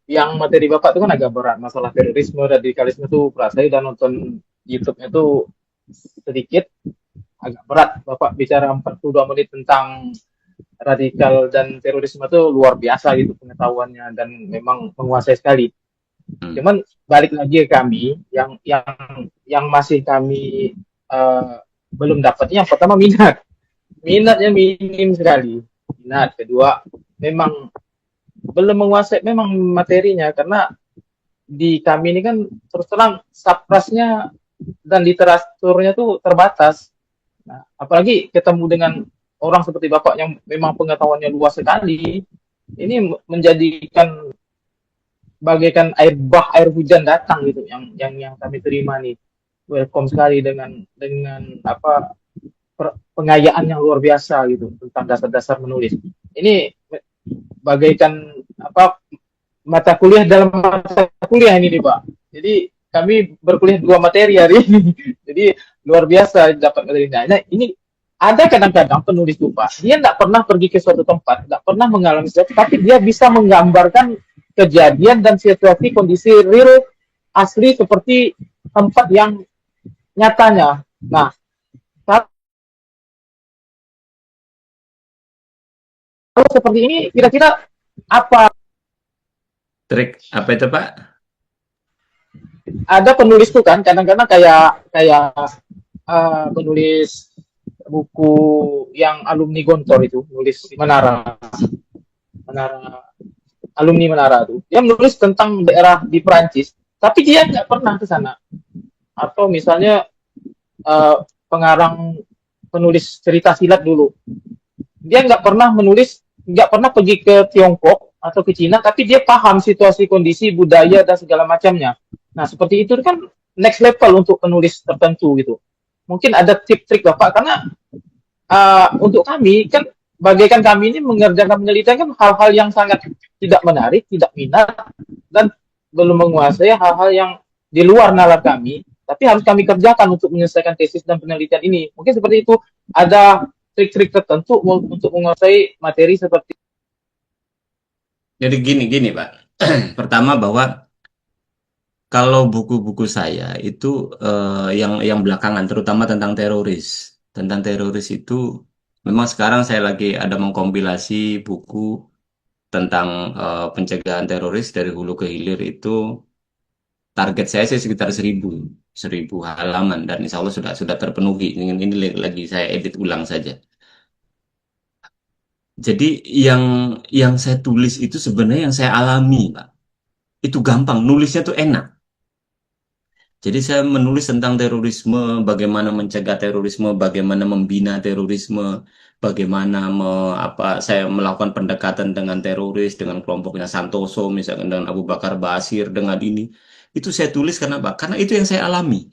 S3: yang materi Bapak itu kan agak berat, masalah terorisme, radikalisme itu berat. Saya udah nonton YouTube-nya itu sedikit agak berat. Bapak bicara 42 menit tentang radikal dan terorisme itu luar biasa gitu pengetahuannya dan memang menguasai sekali. Cuman balik lagi ke kami yang masih kami belum dapatnya. Yang pertama minatnya minim sekali. Kedua memang belum menguasai memang materinya karena di kami ini kan terus terang saprasnya dan literaturnya tuh terbatas. Nah, apalagi ketemu dengan orang seperti Bapak yang memang pengetahuannya luas sekali, ini menjadikan bagaikan air hujan datang gitu yang kami terima nih. Welcome sekali dengan apa pengayaan yang luar biasa gitu tentang dasar-dasar menulis. Ini bagaikan apa mata kuliah dalam mata kuliah ini nih Pak. Jadi kami berkuliah 2 materi hari ini. Jadi luar biasa dapat materinya. Nah ini ada kadang-kadang penulis itu Pak, dia tidak pernah pergi ke suatu tempat, tidak pernah mengalami sesuatu, tapi dia bisa menggambarkan kejadian dan situasi kondisi real asli seperti tempat yang nyatanya. Nah, kalau seperti ini kira-kira apa
S1: Trik apa itu Pak?
S3: ada penulis tuh kan kadang-kadang kayak penulis buku yang alumni Gontor itu nulis Menara alumni Menara tuh dia menulis tentang daerah di Perancis tapi dia nggak pernah ke sana atau misalnya pengarang penulis cerita silat dulu dia nggak pernah pergi ke Tiongkok atau ke Cina tapi dia paham situasi kondisi budaya dan segala macamnya. Nah seperti itu kan next level untuk penulis tertentu gitu. Mungkin ada tip-trik Bapak karena untuk kami kan bagaikan kami ini mengerjakan penelitian kan hal-hal yang sangat tidak menarik, tidak minat dan belum menguasai hal-hal yang di luar nalar kami, tapi harus kami kerjakan untuk menyelesaikan tesis dan penelitian ini. Mungkin seperti itu ada trik-trik tertentu untuk menguasai materi seperti.
S1: Jadi gini Pak. Pertama bahwa kalau buku-buku saya itu yang belakangan terutama tentang teroris itu memang sekarang saya lagi ada mengkompilasi buku tentang pencegahan teroris dari hulu ke hilir itu target saya sih sekitar 1000 halaman dan insya Allah sudah terpenuhi. Ini lagi saya edit ulang saja. Jadi yang saya tulis itu sebenarnya yang saya alami, Pak. Itu gampang, nulisnya tuh enak. Jadi saya menulis tentang terorisme, bagaimana mencegah terorisme, bagaimana membina terorisme, bagaimana saya melakukan pendekatan dengan teroris, dengan kelompoknya Santoso, misalkan dengan Abu Bakar Basir, dengan ini. Itu saya tulis karena apa? Karena itu yang saya alami.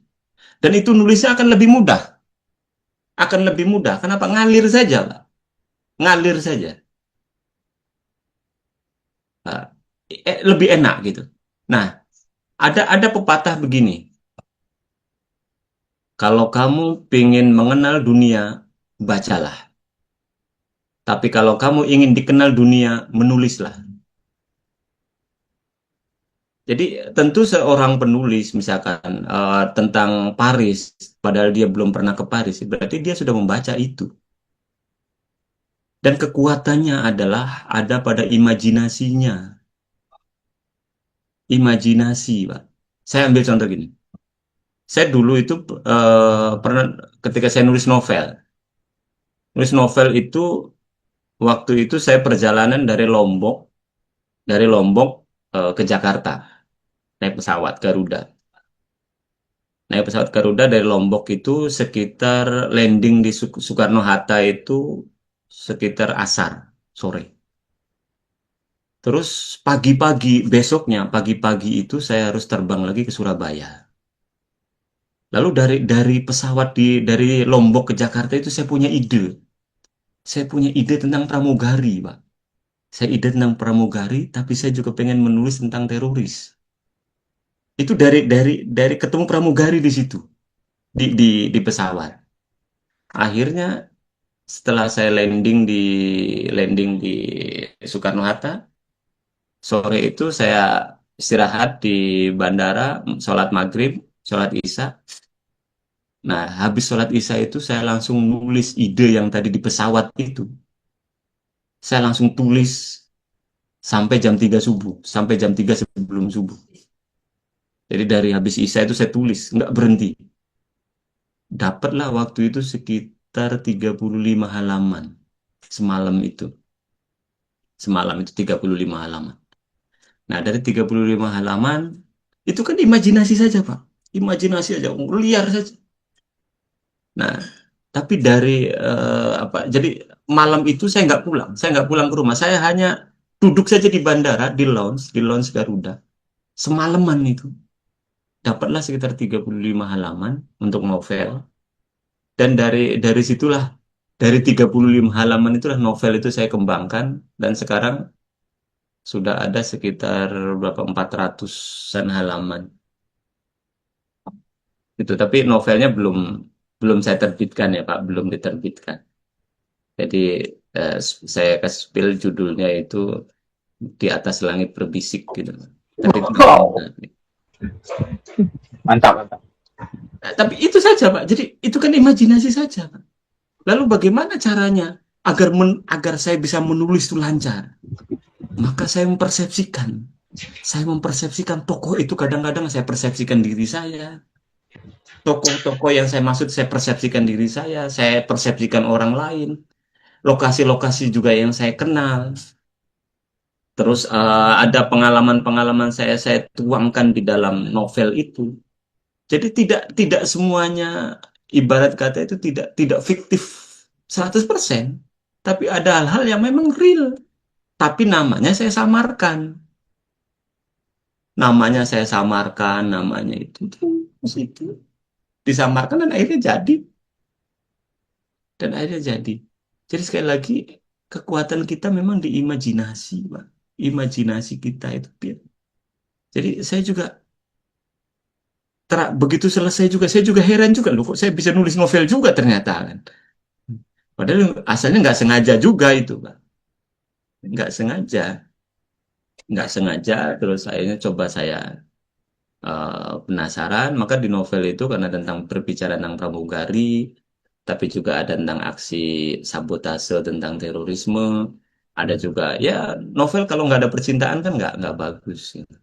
S1: Dan itu nulisnya akan lebih mudah. Akan lebih mudah. Kenapa? Ngalir saja, Pak. Ngalir saja. Lebih enak gitu. Nah, ada pepatah begini. Kalau kamu ingin mengenal dunia, bacalah. Tapi kalau kamu ingin dikenal dunia, menulislah. Jadi tentu seorang penulis misalkan tentang Paris, padahal dia belum pernah ke Paris, berarti dia sudah membaca itu. Dan kekuatannya adalah ada pada imajinasinya. Imajinasi, Pak. Saya ambil contoh gini. Saya dulu itu pernah ketika saya nulis novel itu waktu itu saya perjalanan dari Lombok ke Jakarta naik pesawat Garuda dari Lombok itu sekitar landing di Soekarno-Hatta itu sekitar asar sore. Terus besoknya pagi-pagi itu saya harus terbang lagi ke Surabaya. Lalu dari pesawat dari Lombok ke Jakarta itu saya punya ide. Saya punya ide tentang pramugari, Pak. Saya ide tentang pramugari, tapi saya juga pengen menulis tentang teroris. Itu dari ketemu pramugari di situ, di pesawat. Akhirnya setelah saya landing di Soekarno-Hatta, sore itu saya istirahat di bandara, sholat maghrib, sholat isya. Nah, habis sholat isya itu saya langsung nulis ide yang tadi di pesawat itu. Saya langsung tulis sampai jam 3 subuh, sampai jam 3 sebelum subuh. Jadi dari habis isya itu saya tulis, nggak berhenti. Dapatlah waktu itu sekitar 35 halaman semalam itu. Semalam itu 35 halaman. Nah, dari 35 halaman, Itu kan imajinasi saja, Pak. Imajinasi aja, liar saja. Nah, tapi dari jadi malam itu saya nggak pulang. Saya nggak pulang ke rumah. Saya hanya duduk saja di bandara, di lounge Garuda. Semalaman itu. Dapatlah sekitar 35 halaman untuk novel. Dan dari situlah, dari 35 halaman itulah novel itu saya kembangkan. Dan sekarang sudah ada sekitar berapa 400-an halaman. Itu, tapi novelnya belum saya terbitkan ya Pak, belum diterbitkan. Jadi saya kasih spill judulnya itu Di Atas Langit Berbisik gitu. Tapi itu
S3: Wow. Mantap, mantap.
S1: Nah, tapi itu saja Pak. Jadi itu kan imajinasi saja Pak. Lalu bagaimana caranya agar saya bisa menulis itu lancar? Maka saya mempersepsikan. Saya mempersepsikan tokoh itu, kadang-kadang saya persepsikan diri saya. Tokoh-tokoh yang saya maksud saya persepsikan diri saya persepsikan orang lain. Lokasi-lokasi juga yang saya kenal. Terus ada pengalaman-pengalaman saya tuangkan di dalam novel itu. Jadi tidak semuanya, ibarat kata itu tidak fiktif 100%, tapi ada hal-hal yang memang real. Tapi namanya saya samarkan. Namanya itu disamarkan dan akhirnya jadi. Jadi sekali lagi, kekuatan kita memang di imajinasi, Pak. Imajinasi kita itu. Jadi saya juga begitu selesai juga, saya juga heran juga loh, kok saya bisa nulis novel juga ternyata kan. Padahal asalnya nggak sengaja juga itu, Pak. Nggak sengaja, terus akhirnya coba saya penasaran, maka di novel itu karena tentang berbicara tentang pramugari, tapi juga ada tentang aksi sabotase, tentang terorisme, ada juga ya novel kalau nggak ada percintaan kan nggak bagus. Gitu.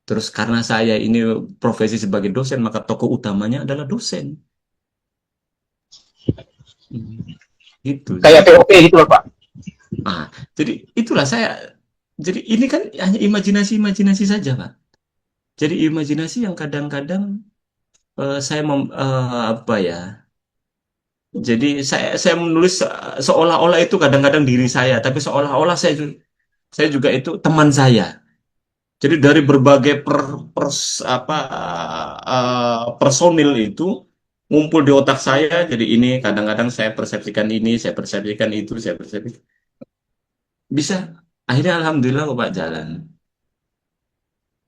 S1: Terus karena saya ini profesi sebagai dosen, maka tokoh utamanya adalah dosen. Gitu.
S3: Kayak POP gitu loh, Pak.
S1: Nah, jadi itulah jadi ini kan hanya imajinasi saja, Pak. Jadi imajinasi yang kadang-kadang saya apa ya? Jadi saya menulis seolah-olah itu kadang-kadang diri saya, tapi seolah-olah saya juga itu teman saya. Jadi dari berbagai personil itu ngumpul di otak saya. Jadi ini kadang-kadang saya persepsikan ini, saya persepsikan itu, saya persepsikan. Bisa. Akhirnya alhamdulillah kok Pak jalan.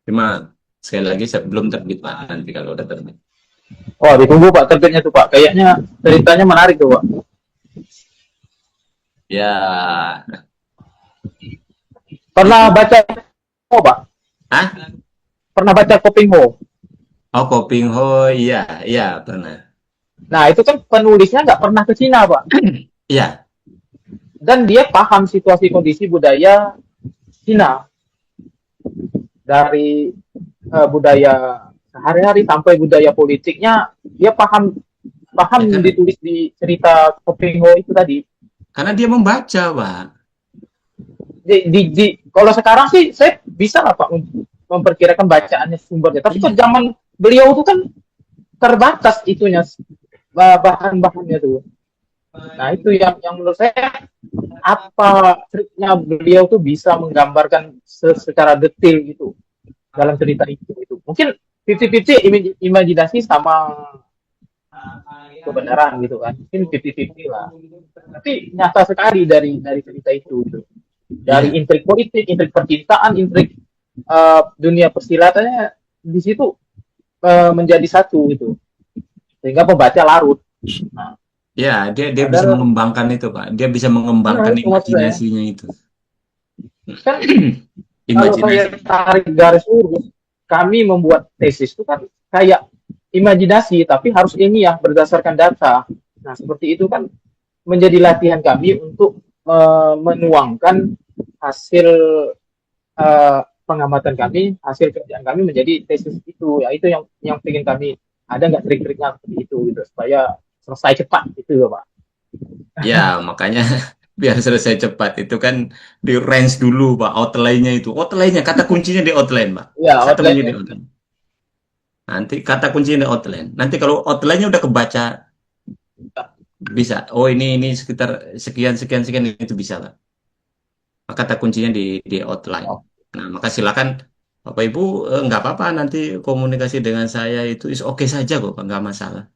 S1: Cuma sekali lagi saya belum terbit Pak, nanti kalau udah terbit.
S3: Oh, ditunggu Pak terbitnya tuh Pak. Kayaknya ceritanya menarik tuh Pak.
S1: Ya.
S3: Pernah baca Pak?
S1: Hah?
S3: Pernah baca Kopingho?
S1: Oh, Kopingho, iya pernah.
S3: Nah, itu kan penulisnya nggak pernah ke Cina, Pak.
S1: Iya.
S3: Dan dia paham situasi kondisi budaya Cina. Dari budaya sehari-hari sampai budaya politiknya, dia paham
S1: Ya,
S3: ditulis di cerita Kopingho itu tadi.
S1: karena dia membaca, Pak.
S3: Kalau sekarang sih saya bisa lah Pak memperkirakan bacaannya sumbernya. Tapi kan zaman beliau itu kan terbatas itunya bahan-bahannya tuh. Nah itu yang menurut saya apa triknya beliau tuh bisa menggambarkan secara detail gitu dalam cerita itu. Mungkin 50-50 imajinasi sama kebenaran gitu kan. Mungkin 50-50 lah. Tapi nyata sekali dari cerita itu gitu. Dari intrik politik, intrik percintaan, intrik dunia persilatannya di situ menjadi satu gitu, sehingga pembaca larut. Nah,
S1: Ya, dia bisa mengembangkan itu, Pak. Dia bisa mengembangkan imajinasinya itu.
S3: kan kalau saya tarik garis lurus, kami membuat tesis itu kan kayak imajinasi, tapi harus ilmiah berdasarkan data. Nah, seperti itu kan menjadi latihan kami untuk menuangkan hasil pengamatan kami, hasil kerjaan kami menjadi tesis itu. Ya itu yang ingin kami, ada nggak trik-triknya seperti itu gitu, supaya selesai cepat gitu ya Pak.
S1: Ya, makanya biar selesai cepat itu kan di range dulu, Pak. Outline-nya itu. Outline-nya, kata kuncinya di outline, Pak.
S3: Ya,
S1: Kata kuncinya di
S3: outline.
S1: outline. Nanti kata kuncinya di outline. Nanti kalau outline-nya udah kebaca, bisa. Oh ini sekitar sekian sekian sekian itu bisa, Pak. Kata kuncinya di outline. Nah, maka silakan Bapak Ibu, nggak apa-apa nanti komunikasi dengan saya itu is oke saja kok, Pak, nggak masalah.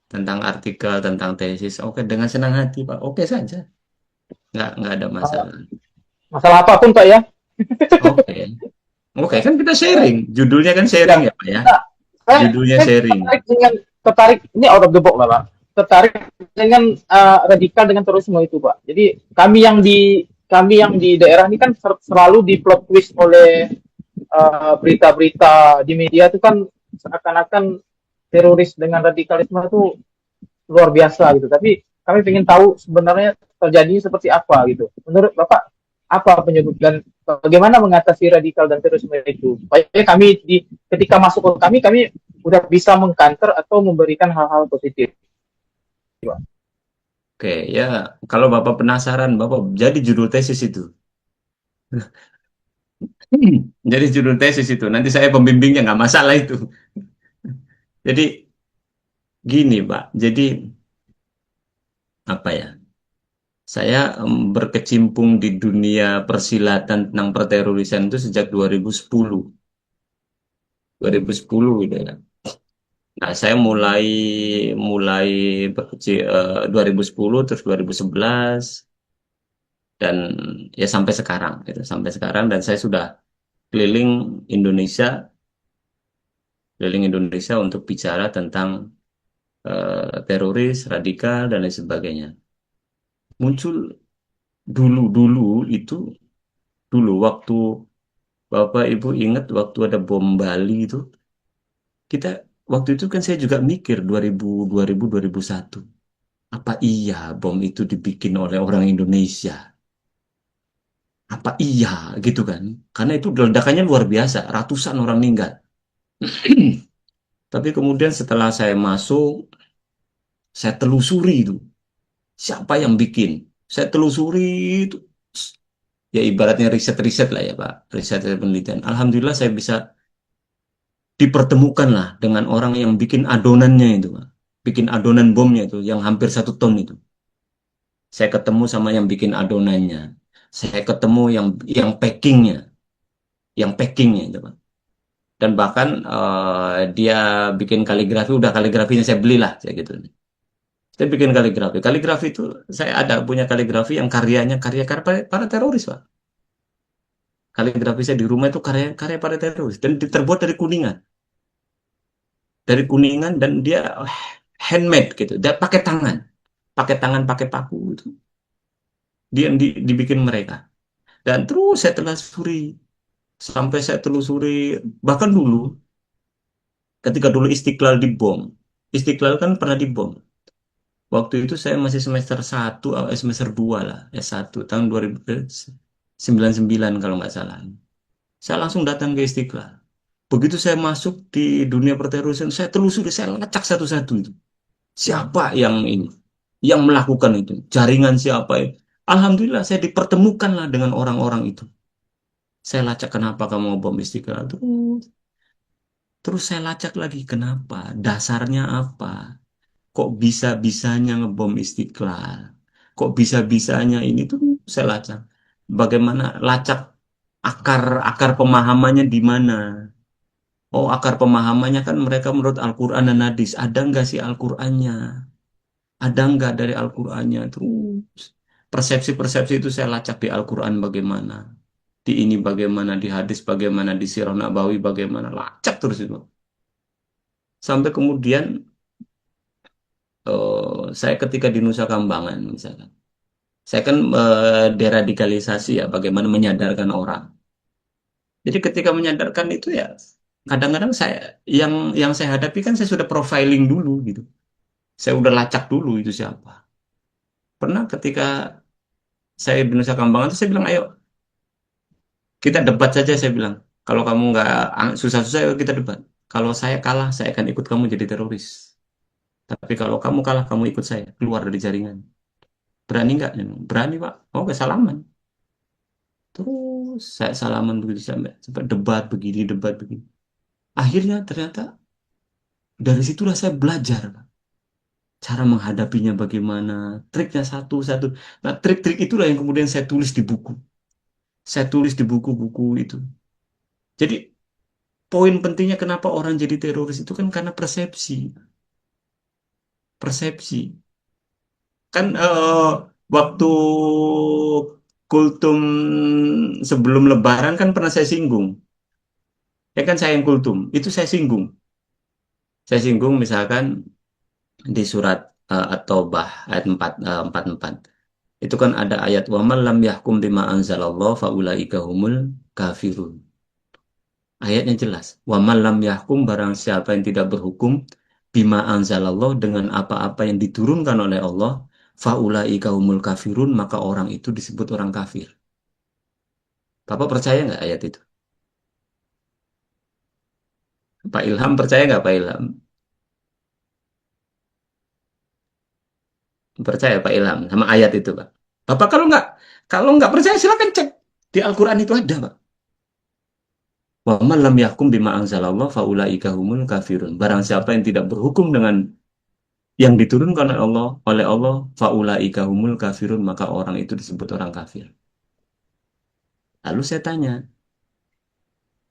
S1: Tentang artikel, tentang tesis, oke dengan senang hati, Pak. Oke saja, nggak ada masalah.
S3: Masalah apapun Pak ya.
S1: Oke, oke kan kita sharing, judulnya kan sharing ya, Pak ya.
S3: Nah,
S1: Judulnya
S3: saya
S1: sharing.
S3: tertarik ini out of the box lah Pak. Tertarik dengan radikal dengan terorisme itu Pak. Jadi kami yang di daerah ini kan selalu di plot twist oleh berita-berita di media itu kan seakan-akan teroris dengan radikalisme itu luar biasa gitu. Tapi kami ingin tahu sebenarnya terjadi seperti apa gitu. Menurut Bapak apa penyebab dan bagaimana mengatasi radikal dan terorisme itu? Supaya kami ketika masuk ke kami udah bisa mengkanter atau memberikan hal-hal positif.
S1: Oke, ya kalau Bapak penasaran, Bapak jadi judul tesis itu. Jadi judul tesis itu. Nanti saya pembimbingnya nggak masalah itu. Jadi gini, Pak. Jadi apa ya? Saya berkecimpung di dunia persilatan tentang perterorisan itu sejak 2010. 2010 gitu ya. Nah, saya mulai mulai 2010 terus 2011 dan ya sampai sekarang gitu, sampai sekarang dan saya sudah keliling Indonesia, keliling Indonesia untuk bicara tentang teroris, radikal dan lain sebagainya. Muncul dulu itu dulu waktu Bapak Ibu ingat waktu ada bom Bali itu, kita waktu itu kan saya juga mikir 2001. Apa iya bom itu dibikin oleh orang Indonesia? Apa iya gitu kan? Karena itu ledakannya luar biasa, ratusan orang meninggal. Tapi kemudian setelah saya masuk, saya telusuri itu. Siapa yang bikin? Saya telusuri itu. Ya ibaratnya riset-riset lah ya Pak. Riset penelitian. Alhamdulillah saya bisa dipertemukan lah dengan orang yang bikin adonannya itu Pak. Bikin adonan bomnya itu yang hampir 1 ton itu. Saya ketemu sama yang bikin adonannya. Saya ketemu yang packingnya itu Pak. Dan bahkan dia bikin kaligrafi, udah kaligrafinya saya belilah, saya gitu. Saya bikin kaligrafi. Kaligrafi itu saya ada punya kaligrafi yang karyanya karya para teroris Pak. Kaligrafi saya di rumah itu karya para teroris dan terbuat dari kuningan. Dari kuningan dan dia handmade gitu. Dia pakai tangan, pakai paku itu. Dia yang dibikin mereka. Dan terus saya telusuri sampai saya telusuri bahkan dulu ketika dulu Istiqlal dibom. Istiqlal kan pernah dibom. Waktu itu saya masih semester 1 atau semester 2 lah, S1 tahun 2099 kalau nggak salah. Saya langsung datang ke Istiqlal. Begitu saya masuk di dunia perterorisan, saya telusuri, saya lacak satu-satu itu. Siapa yang ini, yang melakukan itu? Jaringan siapa itu? Alhamdulillah saya dipertemukan lah dengan orang-orang itu. Saya lacak kenapa kamu bom Istiqlal. Terus saya lacak lagi kenapa, dasarnya apa? Kok bisa-bisanya ngebom Istiqlal? Kok bisa-bisanya ini tuh saya lacak. Bagaimana lacak akar pemahamannya di mana? Oh, akar pemahamannya kan mereka menurut Al-Quran dan Hadis. Ada nggak sih Al-Qurannya? Ada nggak dari Al-Qurannya? Terus persepsi-persepsi itu saya lacak di Al-Quran bagaimana? Di ini bagaimana? Di hadis bagaimana? Di Sirah Nabawi bagaimana? Lacak terus itu. Sampai kemudian saya ketika di Nusa Kambangan misalkan. Saya kan deradikalisasi ya, bagaimana menyadarkan orang. Jadi ketika menyadarkan itu ya, kadang-kadang saya yang saya hadapi kan saya sudah profiling dulu gitu. Saya udah lacak dulu itu siapa. Pernah ketika saya di Nusa Kambangan itu saya bilang, ayo kita debat saja saya bilang. Kalau kamu nggak susah-susah, ayo kita debat. Kalau saya kalah, saya akan ikut kamu jadi teroris. Tapi kalau kamu kalah, kamu ikut saya keluar dari jaringan. Berani nggak? Berani Pak. Oke, salaman. Terus saya salaman begitu sampai debat begini, debat begini. Akhirnya ternyata dari situlah saya belajar, Pak. Cara menghadapinya bagaimana, triknya satu-satu. Nah, trik-trik itulah yang kemudian saya tulis di buku. Saya tulis di buku-buku itu. Jadi, poin pentingnya kenapa orang jadi teroris itu kan karena persepsi. Persepsi. Kan waktu kultum sebelum Lebaran kan pernah saya singgung. Ya kan saya yang kultum. Itu saya singgung. Saya singgung misalkan di surat At-Taubah ayat 44. Itu kan ada ayat wa man lam yahkum bima anzalallah faulaika humul kafirun. Ayatnya jelas. Wa man lam yahkum barang siapa yang tidak berhukum bima anzalallah dengan apa-apa yang diturunkan oleh Allah faulaika humul kafirun maka orang itu disebut orang kafir. Bapak percaya nggak ayat itu? Pak Ilham percaya nggak Pak Ilham? Percaya Pak Ilham sama ayat itu Pak? Bapak kalau nggak percaya silakan cek di Al-Quran itu ada Pak. Wa man lam yahkum bima anzalallah faulaika humul kafirun. Barang siapa yang tidak berhukum dengan yang diturunkan oleh Allah faulaika humul kafirun maka orang itu disebut orang kafir. Lalu saya tanya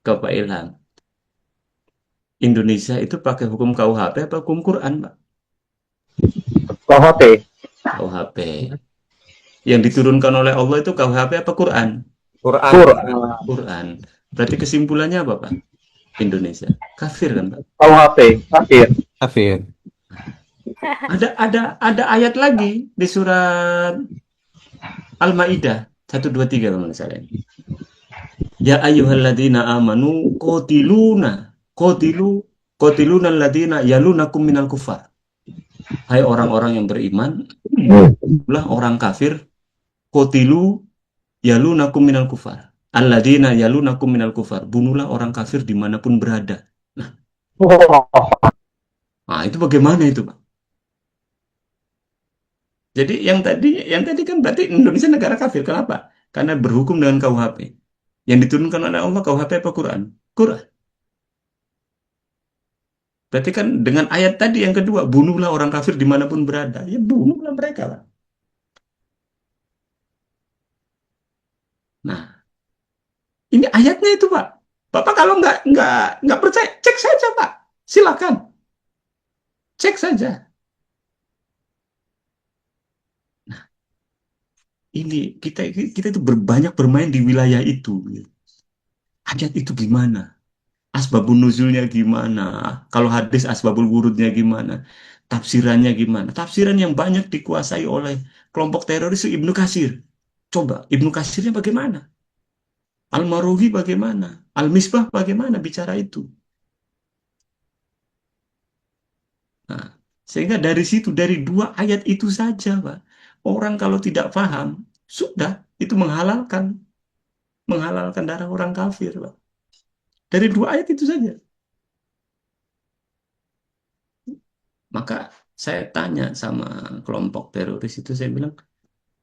S1: ke Pak Ilham, Indonesia itu pakai hukum KUHP apa hukum Quran, Pak?
S5: KUHP.
S1: KUHP. Yang diturunkan oleh Allah itu KUHP apa Quran? Quran. Berarti kesimpulannya apa, Pak? Indonesia kafir kan, Pak?
S5: KUHP kafir.
S9: Kafir.
S1: Ada ayat lagi di surat Al-Maidah 123 kalau nggak salah. Ya ayyuhalladzina amanu qatiluna alladzina yalunakum minal kufar. Hai orang-orang yang beriman, bunuhlah orang kafir, qatilu yalunakum minal kufar. Alladzina yalunakum minal kufar. Bunuhlah orang kafir dimanapun berada. Nah, itu bagaimana itu, Pak? Jadi yang tadi kan berarti Indonesia negara kafir. Kenapa? Karena berhukum dengan KUHP. Yang diturunkan oleh Allah KUHP apa Quran? Quran. Berarti kan dengan ayat tadi yang kedua, bunuhlah orang kafir dimanapun berada. Ya bunuhlah mereka, Pak. Nah, ini ayatnya itu, Pak. Bapak kalau nggak percaya, cek saja, Pak. Silakan. Cek saja. Nah, ini kita itu banyak bermain di wilayah itu. Ayat itu gimana? Asbabun nuzulnya gimana? Kalau hadis asbabul wurudnya gimana? Tafsirannya gimana? Tafsiran yang banyak dikuasai oleh kelompok teroris itu Ibnu Katsir. Coba, Ibnu Katsirnya bagaimana? Al-Maruhi bagaimana? Al-Misbah bagaimana bicara itu? Nah, sehingga dari situ, dari dua ayat itu saja, Pak. Orang kalau tidak paham, sudah, itu menghalalkan darah orang kafir, Pak. Dari dua ayat itu saja. Maka saya tanya sama kelompok teroris itu, saya bilang,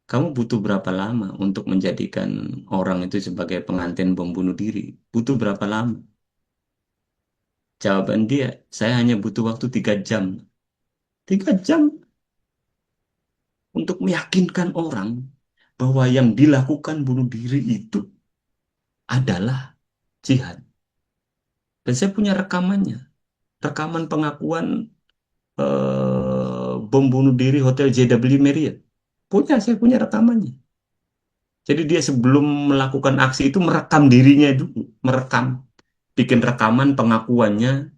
S1: kamu butuh berapa lama untuk menjadikan orang itu sebagai pengantin bom bunuh diri? Butuh berapa lama? Jawaban dia, saya hanya butuh waktu 3 jam. 3 jam untuk meyakinkan orang bahwa yang dilakukan bunuh diri itu adalah jihad. Dan saya punya rekamannya. Rekaman pengakuan bom bunuh diri Hotel JW Marriott. Saya punya rekamannya. Jadi dia sebelum melakukan aksi itu merekam dirinya dulu, bikin rekaman pengakuannya.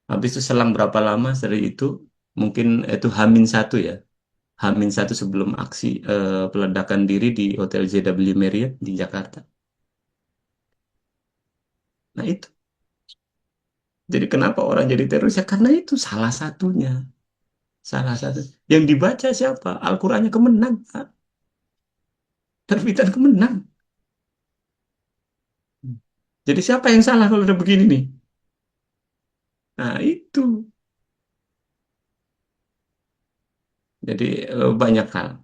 S1: Habis itu selang berapa lama dari itu, mungkin itu H-1 ya, H-1 sebelum aksi peledakan diri di Hotel JW Marriott di Jakarta. Nah itu. Jadi kenapa orang jadi teroris? Ya karena itu salah satunya. Salah satu. Yang dibaca siapa? Al-Qur'annya Kemenang, Pak. Terbitan Kemenang. Jadi siapa yang salah kalau udah begini nih? Nah, itu. Jadi banyak hal.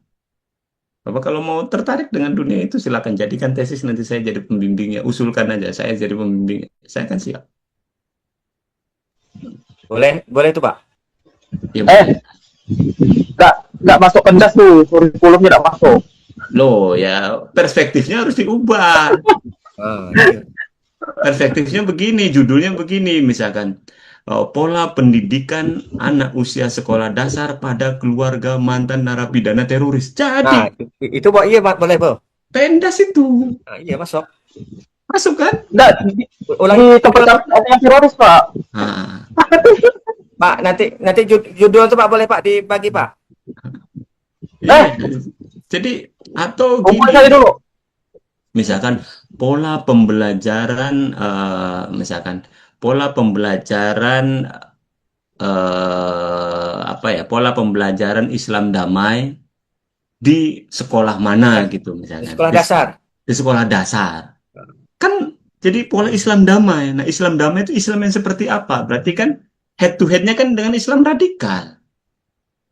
S1: Bapak kalau mau tertarik dengan dunia itu silakan jadikan tesis, nanti saya jadi pembimbingnya. Usulkan aja, saya jadi pembimbing. Saya kan siap.
S11: Boleh tuh Pak.
S1: Ya,
S3: Nggak masuk kendas tuh, kurikulumnya nggak masuk.
S1: loh ya perspektifnya harus diubah. Perspektifnya begini, judulnya begini, misalkan pola pendidikan anak usia sekolah dasar pada keluarga mantan narapidana teroris.
S11: Nah,
S1: Jadi
S11: itu Pak, iya Pak, boleh Pak.
S1: pendas itu
S11: Nah, iya masuk.
S1: masuk kan?
S3: Nggak,
S11: Ulangi
S3: di tempat ada yang teroris, Pak.
S1: Nah,
S11: Pak, nanti judul tuh Pak boleh Pak dibagi Pak.
S1: iya. Jadi atau
S3: Kumpul
S1: gini,
S3: saya dulu.
S1: misalkan pola pembelajaran, misalkan pola pembelajaran apa ya, pola pembelajaran Islam damai di sekolah mana gitu
S11: Di
S1: misalkan.
S11: sekolah dasar.
S1: Di sekolah dasar. Kan jadi pola Islam damai. Nah, Islam damai itu Islam yang seperti apa? Berarti kan head to head-nya kan dengan Islam radikal.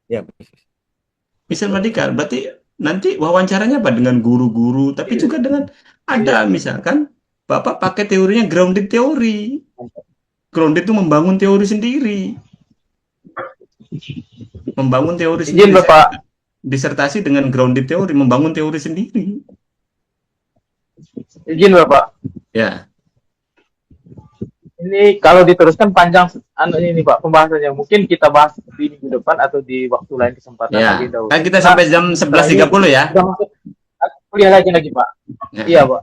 S11: Ya.
S1: Islam radikal. Berarti nanti wawancaranya apa? Dengan guru-guru, tapi juga dengan ada misalkan Bapak pakai teorinya grounded teori. Grounded itu membangun teori sendiri. Membangun teori
S3: Izin,
S1: sendiri.
S3: Bapak.
S1: Disertasi dengan grounded teori, membangun teori sendiri.
S3: Izin, Bapak.
S1: Ya.
S3: Ini kalau diteruskan panjang ini Pak pembahasannya. Mungkin kita bahas di minggu depan atau di waktu lain kesempatan
S1: Ya.
S3: lagi dahulu.
S1: Kan kita sampai jam 11.30 ya.
S3: Kita masuk kuliah lagi Pak.
S1: Ya.
S3: Iya, Pak.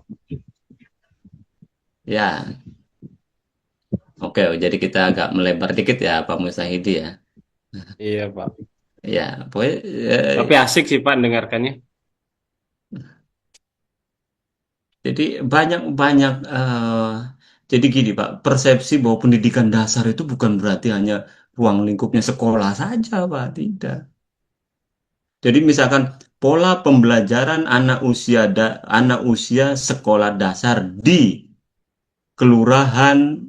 S1: Ya. Oke, jadi kita agak melebar dikit ya Pak Musahidi ya.
S2: Iya Pak.
S1: Ya, pokoknya
S2: Tapi asik sih Pak dengarkannya.
S1: jadi banyak jadi gini Pak, persepsi bahwa pendidikan dasar itu bukan berarti hanya ruang lingkupnya sekolah saja Pak, tidak. Jadi misalkan pola pembelajaran anak usia sekolah dasar di kelurahan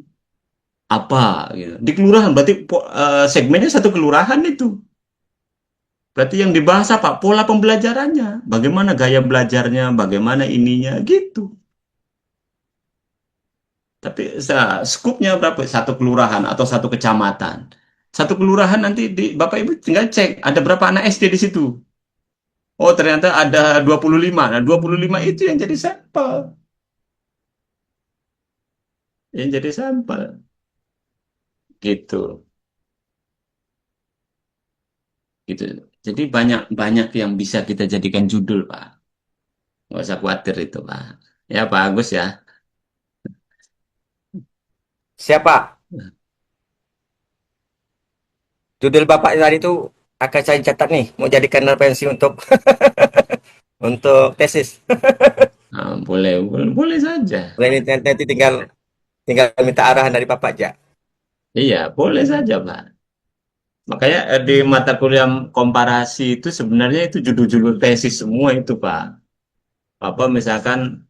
S1: apa gitu. Di kelurahan berarti segmennya satu kelurahan itu. Berarti yang dibahas apa? Pola pembelajarannya. Bagaimana gaya belajarnya, bagaimana ininya gitu. Tapi skupnya berapa? Satu kelurahan atau satu kecamatan. Satu kelurahan nanti Bapak Ibu tinggal cek ada berapa anak SD di situ. Oh, ternyata ada 25. Nah, 25 itu yang jadi sampel. Yang jadi sampel. Gitu. Gitu. Jadi banyak yang bisa kita jadikan judul, Pak. Nggak usah khawatir itu, Pak. Ya, Pak Agus ya.
S11: Siapa? Judul Bapak tadi itu akan saya catat nih, mau jadikan referensi untuk untuk tesis.
S1: Nah, boleh saja.
S11: Nanti tinggal minta arahan dari Bapak aja.
S1: Iya, boleh saja, Pak. Makanya di mata kuliah komparasi itu sebenarnya itu judul-judul tesis semua itu, Pak. Apa misalkan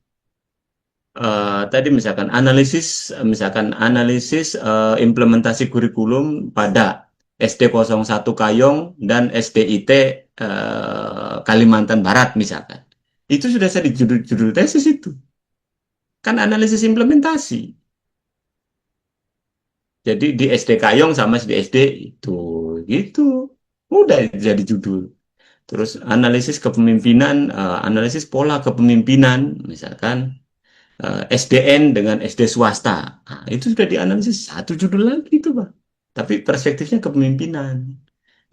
S1: tadi misalkan analisis implementasi kurikulum pada SD 01 Kayong dan SDIT Kalimantan Barat misalkan. Itu sudah saya di judul tesis itu. Kan analisis implementasi. Jadi di SD Kayong sama di SD itu gitu. Udah jadi judul. Terus analisis kepemimpinan, analisis pola kepemimpinan misalkan SDN dengan SD swasta. Nah, itu sudah dianalisis satu judul lagi itu, Pak. Tapi perspektifnya kepemimpinan.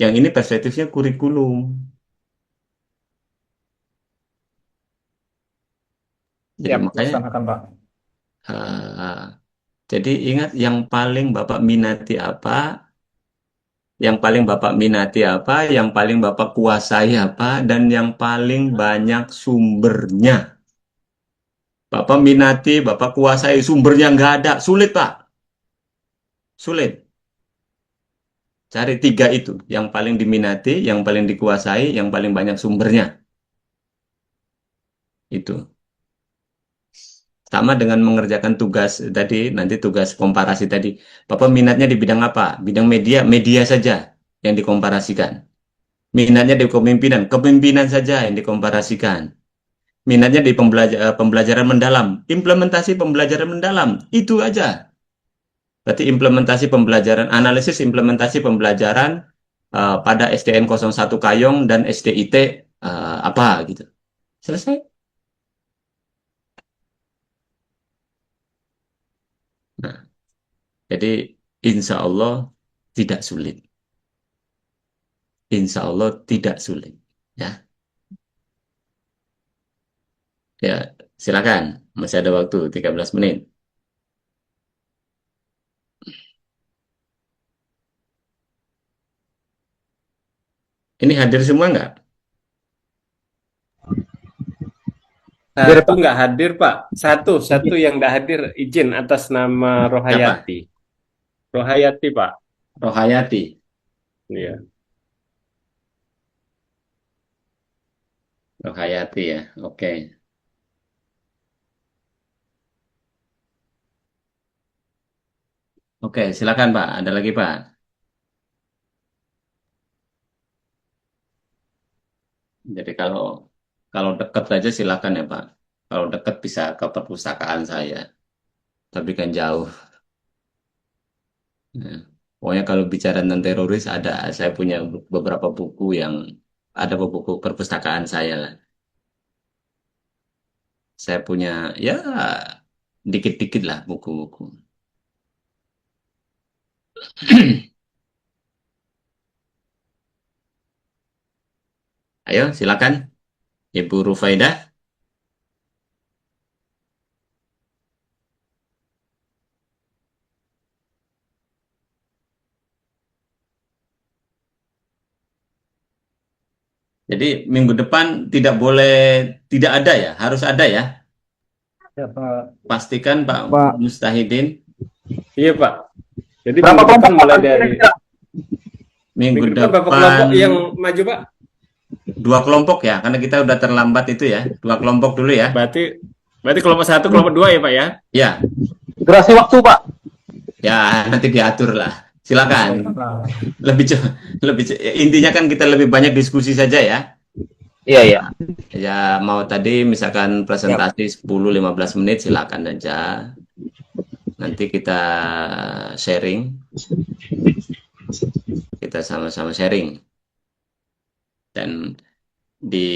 S1: Yang ini perspektifnya kurikulum. Jadi makanya
S10: Pak.
S1: jadi ingat yang paling Bapak minati apa, yang paling Bapak minati apa, yang paling Bapak kuasai apa, dan yang paling banyak sumbernya. Bapak minati, Bapak kuasai, sumbernya nggak ada. Sulit, Pak. Sulit. Cari 3 itu. Yang paling diminati, yang paling dikuasai, yang paling banyak sumbernya. Itu. Sama dengan mengerjakan tugas tadi, nanti tugas komparasi tadi. Bapak minatnya di bidang apa? Bidang media saja yang dikomparasikan. Minatnya di kepemimpinan saja yang dikomparasikan. Minatnya di pembelajaran mendalam, implementasi pembelajaran mendalam, itu aja. Berarti implementasi pembelajaran, analisis implementasi pembelajaran pada SDN 01 Kayong dan SDIT apa gitu. Selesai. Nah, jadi insya Allah tidak sulit. Insya Allah tidak sulit. Ya, ya silakan. Masih ada waktu 13 menit. Ini hadir semua nggak?
S2: Satu nggak hadir, Pak. Satu yang nggak hadir izin atas nama Rohayati. Rohayati, Pak.
S1: Rohayati.
S2: Iya.
S1: Rohayati ya, oke. Oke, silakan Pak. Ada lagi Pak? Jadi kalau dekat aja silakan ya Pak. Kalau dekat bisa ke perpustakaan saya. Tapi kan jauh. Nah, pokoknya kalau bicara tentang teroris saya punya beberapa buku yang ada buku perpustakaan saya lah. Saya punya ya dikit-dikit lah buku-buku. Ayo silakan Ibu Rufaidah. Jadi minggu depan tidak ada ya, harus ada ya.
S10: Ya, Pak.
S1: Pastikan Pak
S10: Pak.
S1: Mustahidin.
S2: Iya, Pak. Jadi
S3: Berapa
S2: minggu depan
S3: kelompok,
S2: mulai
S3: Pak?
S2: dari
S1: Minggu
S2: berapa kelompok
S1: depan
S2: yang maju, Pak?
S1: 2 kelompok ya, karena kita udah terlambat itu ya. 2 kelompok dulu ya.
S2: Berarti kelompok 1, kelompok 2 ya, Pak ya?
S1: Ya,
S3: Durasi waktu, Pak.
S1: ya nanti diatur lah. Silakan. Intinya kan kita lebih banyak diskusi saja ya.
S3: Iya, iya.
S1: Ya mau tadi misalkan presentasi 10-15 menit silakan aja. Nanti kita sharing. Kita sama-sama sharing. Dan di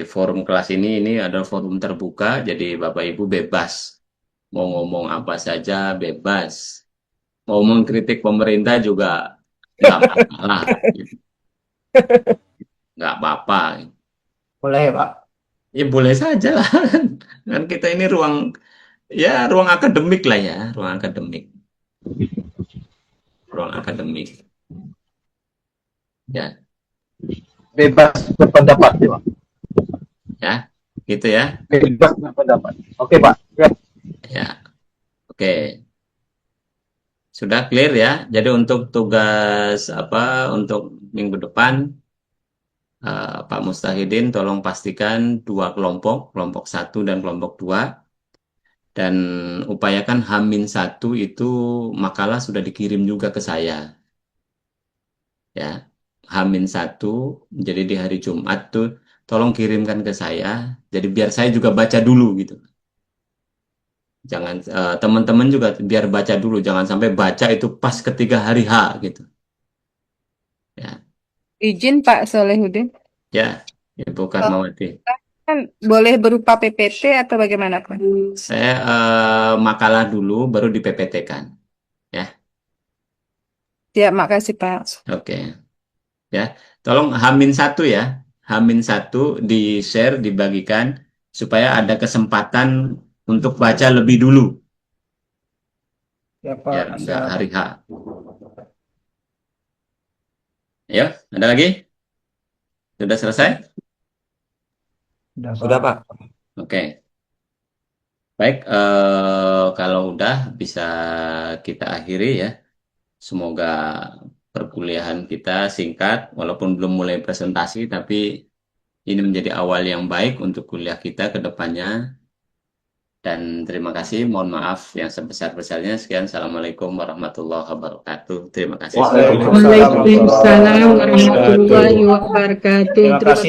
S1: forum kelas ini adalah forum terbuka, jadi Bapak Ibu bebas. Mau ngomong apa saja bebas. Mau mengkritik pemerintah juga nggak masalah. Nggak apa-apa.
S10: Boleh, Pak.
S1: Ya boleh saja lah. Kan kita ini ruang akademik lah ya, ruang akademik. Ruang akademik. Ya.
S3: Bebas berpendapat, ya, Pak.
S1: Ya, gitu ya.
S3: Bebas berpendapat. Oke, Pak. Ya.
S1: Ya. Oke. Sudah clear ya. Jadi untuk tugas untuk minggu depan Pak Mustahidin tolong pastikan 2 kelompok 1 dan kelompok 2. Dan upayakan H-1 itu makalah sudah dikirim juga ke saya. Ya. H-1 jadi di hari Jumat tuh tolong kirimkan ke saya. Jadi biar saya juga baca dulu gitu. Jangan teman-teman juga biar baca dulu, jangan sampai baca itu pas ketika hari H gitu. Ya.
S12: Izin Pak Solehudin.
S1: Ya, Ibu Karmawati.
S12: Kan boleh berupa PPT atau bagaimana Pak?
S1: Saya makalah dulu baru di PPT-kan. Ya.
S12: Ya, makasih Pak.
S1: Oke. Ya, tolong H-1 ya. H-1 di-share, dibagikan supaya ada kesempatan untuk baca lebih dulu.
S10: Ya, Pak.
S1: Ya, enggak hari H. Ya, ada lagi? Sudah selesai?
S11: Sudah, Pak.
S1: Oke. Baik, kalau udah bisa kita akhiri ya. Semoga perkuliahan kita singkat, walaupun belum mulai presentasi, tapi ini menjadi awal yang baik untuk kuliah kita ke depannya. Dan terima kasih, mohon maaf yang sebesar-besarnya. Sekian, Assalamualaikum warahmatullahi wabarakatuh. Terima kasih.
S12: Waalaikumsalam warahmatullahi wabarakatuh.
S10: Terima kasih.